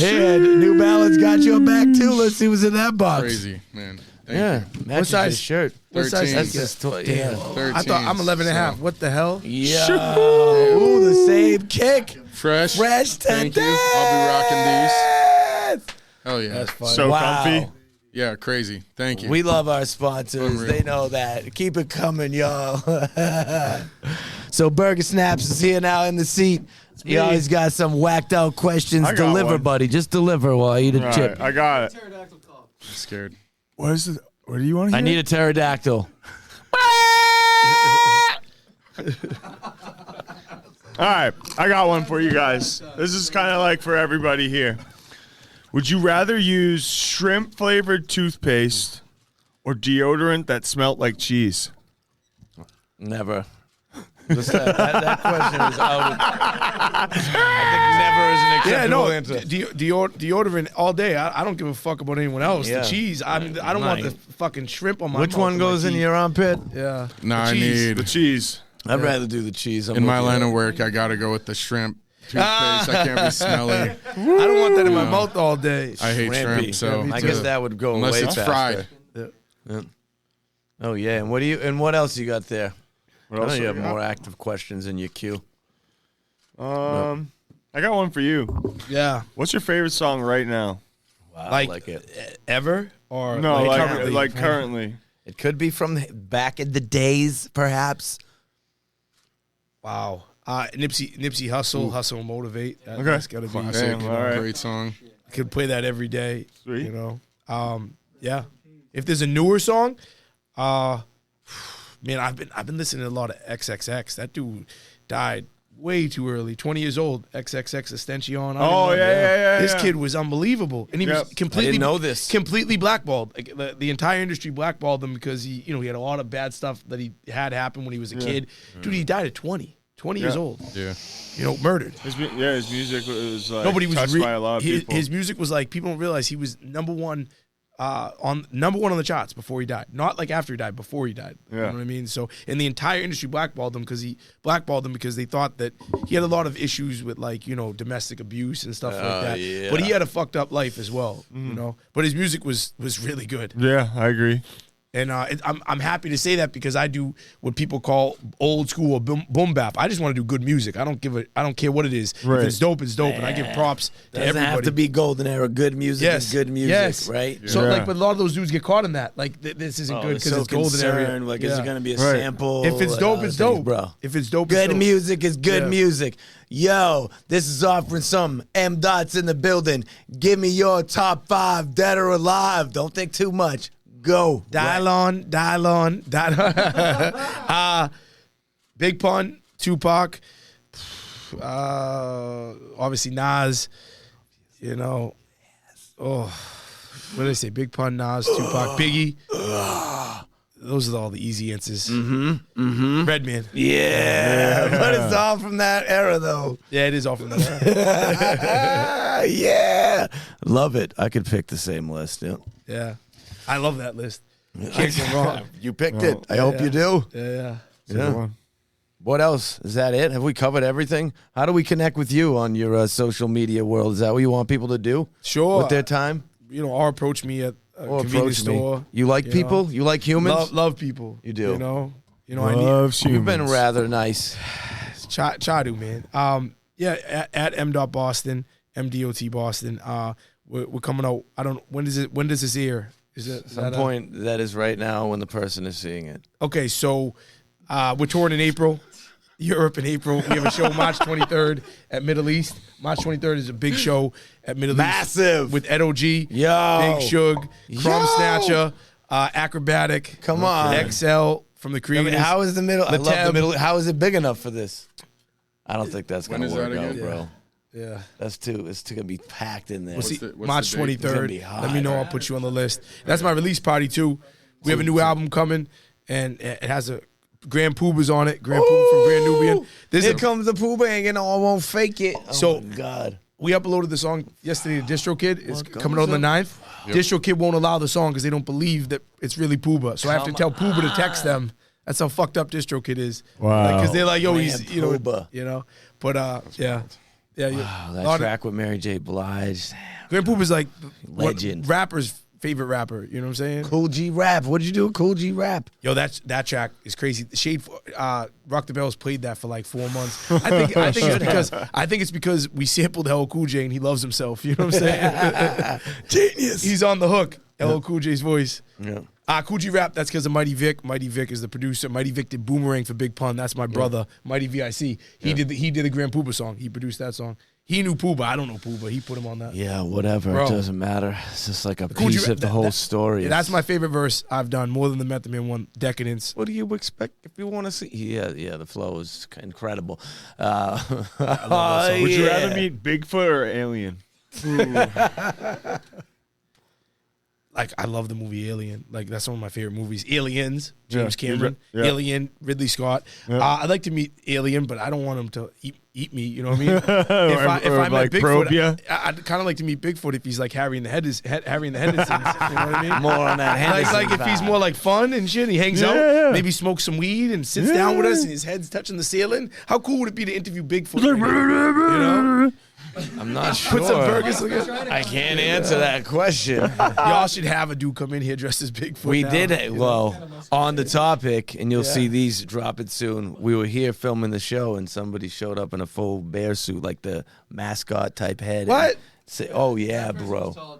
And New Balance got your back too. Let's see what's in that box. Crazy, man. Thank Yeah, you. matches size? his shirt. What size 13. That's sneaker? just toy. Damn. Yeah. 13. I thought I'm 11 and a half. So, What the hell? Yeah. Ooh, the same kick. Fresh. Fresh to Thank you. death. I'll be rocking these. Hell yeah. That's fun. So Wow. comfy. Yeah, crazy. Thank you. We love our sponsors. Unreal. They know that. Keep it coming, y'all. So Burger Snaps is here now in the seat. You always got some whacked out questions. I got Deliver, one. buddy. Just deliver while I eat a All chip. right, I got it. I'm scared. What is it? What do you want to I hear? need a pterodactyl. All right, I got one for you guys. This is kind of like for everybody here. Would you rather use shrimp flavored toothpaste or deodorant that smelled like cheese? Never. Just that question is out of. I think never is an Yeah, acceptable no, answer. deodorant all day. I don't give a fuck about anyone else. Yeah. The cheese. I mean, I don't want the fucking shrimp on my Which mouth one and goes my in teeth. your armpit? Yeah. No, The I cheese. need. The cheese. I'd rather do the cheese. In my line of work, I got to go with the shrimp toothpaste. I can't be smelly. I don't want that in my mouth all day. I hate shrimp, so me I too. guess that would go unless way it's faster. fried. Yeah. Oh yeah, and what else you got there? What I else know you do have we got? more active questions in your queue. I got one for you. Yeah. What's your favorite song right now? Wow, Like, I like it. Ever or No, like currently? like currently. It could be from back in the days, perhaps. Wow. Nipsey Hustle and Motivate. That's gotta be. Classic. Damn, all right. Great song. Could play that every day. Sweet. You know. Yeah. If there's a newer song, man, I've been listening to a lot of XXX. That dude died way too early. 20 years old. XXX Extension. Oh, yeah. This kid was unbelievable, and he was Yep. completely I didn't know this. Completely blackballed. Like, the entire industry blackballed him because he had a lot of bad stuff that he had happen when he was a kid. Dude, he died at 20 years Yeah. old. Yeah. Murdered. His music was like Nobody was touched by a lot of people. His music was like, people don't realize he was number one on the charts before he died. Not like after he died, before he died. You Yeah. know what I mean? So, and the entire industry blackballed him because they thought that he had a lot of issues with, like, domestic abuse and stuff like that. yeah. But he had a fucked up life as well, But his music was really good. Yeah, I agree. And I'm happy to say that because I do what people call old school or boom bap. I just want to do good music. I don't care what it is. Right. If it's dope, it's dope, and I give props to Doesn't everybody. have to be golden era. Good music Yes. is good music, Yes. right? So Yeah. but a lot of those dudes get caught in that. Like this isn't good because so it's golden area. concerned, like, is it going to be a Right. sample? If it's dope, it's dope, bro. If it's dope, Good it's dope. music is good Yeah. music. Yo, this is offering some M Dots in the building. Give me your top 5, dead or alive. Don't think too much. Go. Dial on. Big Pun, Tupac, obviously Nas. Oh, what did I say? Big Pun, Nas, Tupac, Biggie. Those are all the easy answers. Redman. Yeah. But it's all from that era, though. Yeah, it is all from that. Yeah. Love it. I could pick the same list. Yeah. Yeah, I love that list. Can't go wrong. You picked it. I hope you do. Yeah. Yeah. What else? Is that it? Have we covered everything? How do we connect with you on your social media world? Is that what you want people to do? Sure. With their time? Or approach me at a Or convenience approach me. store. You like you people? know. You like humans? Love people. You do. You know, I need Loves You've been humans. rather nice. Chadu, man. Yeah, at m.boston, mdot Boston. We're coming out. I don't. When does this air? Is it Some point that is right now when the person is seeing it. Okay, so we're touring in April, Europe in April. We have a show March 23rd at Middle East. March 23rd is a big show at Middle East. Massive. With Ed O.G., Yo. Big Shug, Crumb Yo. Snatcher, Acrobatic. Come on. XL from the I creators. mean, how is the middle? I love the Tab. middle. How is it big enough for this? I don't think that's When gonna is work that out, again? bro. Yeah. That's too. It's gonna be packed in there. We'll see, what's March the date? It's gonna 23rd. be hot. Let me know. I'll put you on the list. That's my release party, too. We have a new album coming, and it has a Grand Pooba's on it. Grand Pooba from Grand Nubian. Here comes the Pooba, and I won't fake it. Oh So- my God. We uploaded the song yesterday to DistroKid. It's coming out on the 9th. DistroKid won't allow the song because they don't believe that it's really Pooba. So I have to tell Pooba to text them. That's how fucked up DistroKid is. Wow. Because they're like, yo, Man, he's, Pooba. you know. But, yeah. Yeah, Wow, that track with Mary J. Blige. Grand Pooba's like Legend. rapper's favorite rapper. You know what I'm saying? Cool G Rap. What did you do with Cool G Rap? Yo, that track is crazy. Shade, Rock the Bells played that for like 4 months. I think it's because we sampled LL Cool J and he loves himself. You know what I'm saying? Genius. He's on the hook. LL Cool J's voice. Yeah. Cool G Rap. That's because of Mighty Vic. Mighty Vic is the producer. Mighty Vic did Boomerang for Big Pun. That's my brother. Mighty VIC. He did the Grand Pooba song. He produced that song. He knew Pooba. I don't know Pooba. He put him on that. Yeah, whatever. Bro. It doesn't matter. It's just like a Cool G piece Rap, of the whole story. Yeah, that's my favorite verse I've done, more than the Method Man one, Decadence. What do you expect if you want to see? Yeah, the flow is incredible. Would you rather meet Bigfoot or Alien? Like, I love the movie Alien. Like, that's one of my favorite movies. Aliens, James Yeah. Cameron. Yeah. Alien, Ridley Scott. Yeah. I'd like to meet Alien, but I don't want him to eat me. You know what I mean? if Or I met like probe ya? Bigfoot, I'd kind of like to meet Bigfoot if he's like Harry and the Hendersons. You know what I mean? More on that Henderson Like if he's vibe. more like fun and shit, and he hangs out, Yeah. maybe smokes some weed and sits down with us, and his head's touching the ceiling. How cool would it be to interview Bigfoot? You know? I'm not sure. Put some burgers together. I can't answer that question. Y'all should have a dude come in here dressed as Bigfoot. We now. did, well, on the topic, and you'll see these dropping soon. We were here filming the show, and somebody showed up in a full bear suit, like the mascot type head. What? And say, oh, yeah, bro.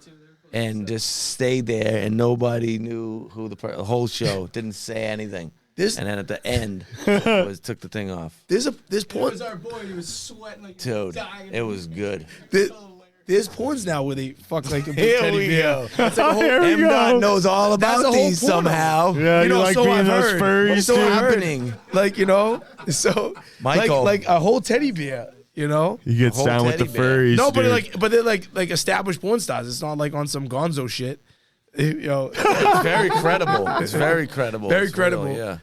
And just stayed there, and nobody knew who the whole show didn't say anything. And then at the end, took the thing off. There's It porn. was our boy. He was sweating like Dude, dying. it was good. There's porns now where they fuck like a big Here teddy we bear. go. That's like a whole, Here we M-Dot go. knows all That's about a whole these porno. somehow. Yeah, you like so being I've those heard. furries, So dude? I've heard. Happening. Like, you know, so Michael. like a whole teddy bear, you know? He gets Whole down with the teddy bear. furries. No, but dude. they're like established porn stars. It's not like on some gonzo shit. You know, It's very credible. It's very credible. Very It's real, credible. yeah.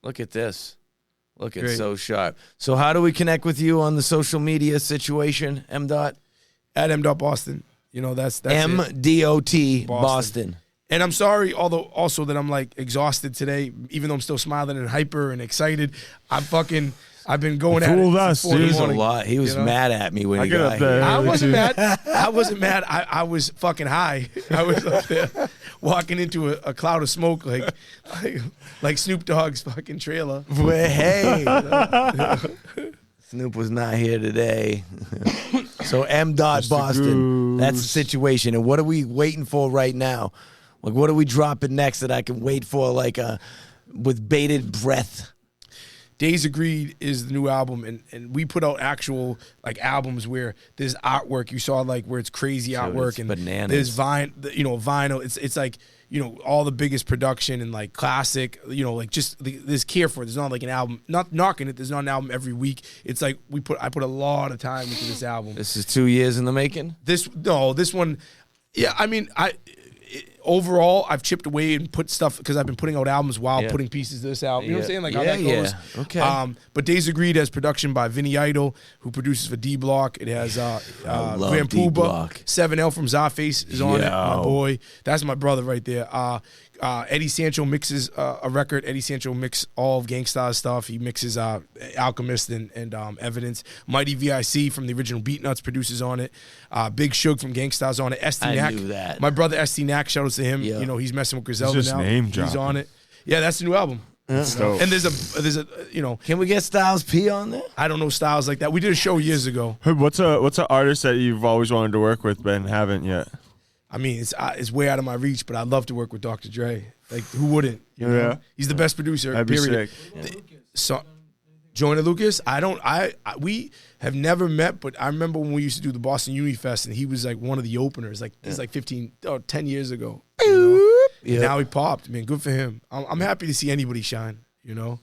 Look at this. Looking Great. so sharp. So how do we connect with you on the social media situation, M-Dot? at m.boston. You know, that's it. M-D-O-T, Boston. Boston. And I'm sorry, although also that I'm like exhausted today, even though I'm still smiling and hyper and excited. I've been going at it Fooled since us, 4 in the dude. He was a morning. lot. He was You know? mad at me when I he get got up there. here. I wasn't too. mad. I wasn't mad. I was fucking high. I was up there walking into a cloud of smoke like Snoop Dogg's fucking trailer. Well, hey. Snoop was not here today. So M-Dot Boston. That's the situation. And what are we waiting for right now? Like, what are we dropping next that I can wait for, like, with bated breath? Days Agreed is the new album, and we put out actual like albums where there's artwork. You saw like where it's crazy artwork it's and bananas. there's vinyl. It's like, you know, all the biggest production and like classic. You know, like just there's care for it. There's not like an album. Not knocking it. There's not an album every week. It's like I put a lot of time into this album. This is 2 years in the making? This one, yeah. I mean, overall, I've chipped away and put stuff because I've been putting out albums while Yeah. putting pieces of this out. You know what I'm Yeah. saying? Like how Yeah, that yeah. goes. Okay. But Days Agreed has production by Vinny Idol, who produces for D Block. It has love Grand D Pooba. Block. 7L from Zarface is on it. My Yo. boy. That's my brother right there. Eddie Sancho mixes a record. Eddie Sancho mixes all of Gangstar's stuff. He mixes Alchemist and Evidence. Mighty VIC from the original Beatnuts produces on it. Big Shug from Gangstar's on it. St. I Knack. knew that. My brother St. Knack, shout out to him. Yeah. You know, he's messing with Griselda just now. name He's dropping. on it. Yeah, that's the new album. That's dope. And there's a Can we get Styles P on there? I don't know styles like that. We did a show years ago. Hey, what's an artist that you've always wanted to work with but haven't yet? I mean, it's way out of my reach, but I'd love to work with Dr. Dre. Like, who wouldn't? You know? Yeah. He's the best producer. That'd be period. sick. So, Jonny Lucas, we have never met, but I remember when we used to do the Boston Uni Fest, and he was like one of the openers. Like, this is like 10 years ago. You know? Now he popped. Man, good for him. I'm happy to see anybody shine. You know,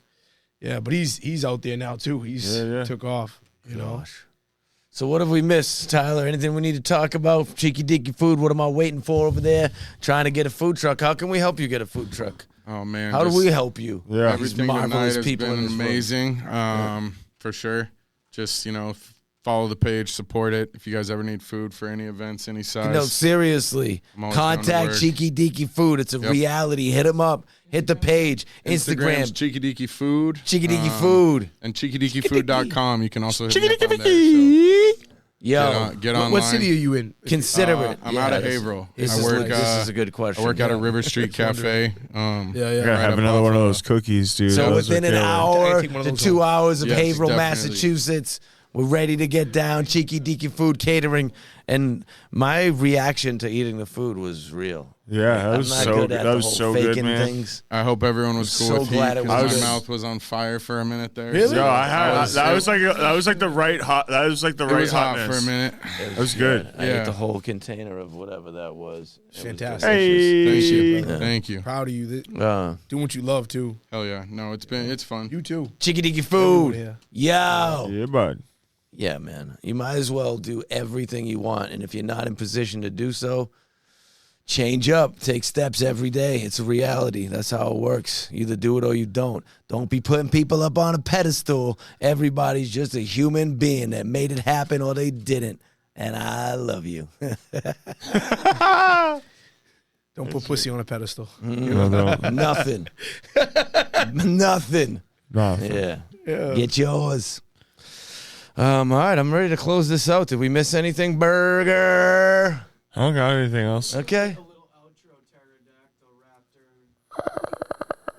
yeah. But he's out there now too. He's took off. You know. So what have we missed, Tyler? Anything we need to talk about? Cheeky Deeky Food, what am I waiting for over there? Trying to get a food truck. How can we help you get a food truck? Oh man, How do we help you? Yeah. These everything tonight marvelous has people in been this room. amazing. For sure. Just follow the page, support it. If you guys ever need food for any events, any size. No, seriously. I'm always down to Contact work. Cheeky Deeky Food. It's a reality. Hit them up. Hit the page. Instagram's Instagram. Cheeky Deeky Food. Cheeky Deeky Food. And cheekydeekyfood.com. You can also hit me up on there. So Yo, get online. What city are you in? consider it. I'm out of Haverhill. This I is work. this is a good question. I work out at River Street Cafe. Yeah, I yeah. gotta have up another off one of of, those cookies, dude. So Those are within an killer. hour I take one of to those 2 hours of Yes, Haverhill, definitely. Massachusetts, we're ready to get down. Cheeky Deeky Food Catering. And my reaction to eating the food was real. Yeah, that I'm was not so good good. at That the was whole so good, faking man. things. I hope everyone was cool So with heat glad it because was. my mouth was on fire for a minute there. Really? Yo, that It was like the right hot. That was like the It right was hot hotness. for a minute. That was good. I ate Yeah. the whole container of whatever that was. It was Fantastic. Hey, Thank you. Yeah. Thank you. Proud of you. delicious. Doing what you love too. Hell yeah. No, it's fun. You too. Cheeky Deeky Food. Everyone Yo. yeah, bud. Yeah, man. You might as well do everything you want. And if you're not in position to do so, change up. Take steps every day. It's a reality. That's how it works. You either do it or you don't. Don't be putting people up on a pedestal. Everybody's just a human being that made it happen or they didn't. And I love you. Don't put pussy on a pedestal. Nothing. Nothing. Nothing. Yeah. Get yours. All right, I'm ready to close this out. Did we miss anything, Burger? I don't got anything else. Okay. A little outro, pterodactyl,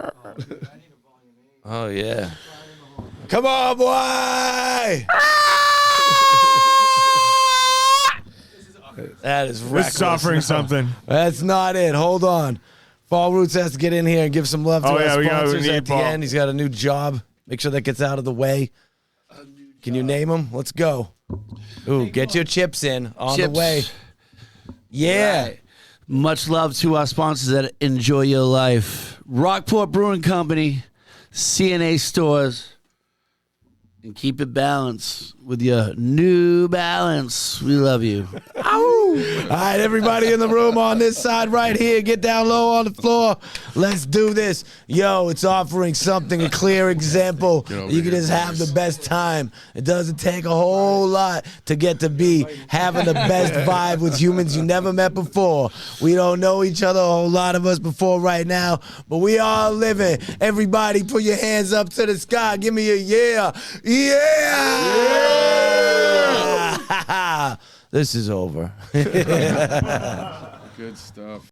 raptor. Oh, dude, I need a volume 8. Oh, yeah. Come on, boy! That is This reckless. is offering something. That's not it. Hold on. Phall Roots has to get in here and give some love to Oh, our yeah, we sponsors need at the Paul. end. He's got a new job. Make sure that gets out of the way. Can you name him? Let's go. Ooh, get your chips in on Chips. the way. Yeah. Right. Much love to our sponsors that enjoy your life. Rockport Brewing Company, CNA stores, and keep it balanced with your New Balance. We love you. All right, everybody in the room on this side right here, get down low on the floor. Let's do this. Yo, it's offering something, a clear example. over You can here, just have the best time. It doesn't take a whole lot to get to be having the best vibe with humans you never met before. We don't know each other, a whole lot of us before right now, but we all living. Everybody put your hands up to the sky. Give me a yeah. Yeah! This is over. Good stuff.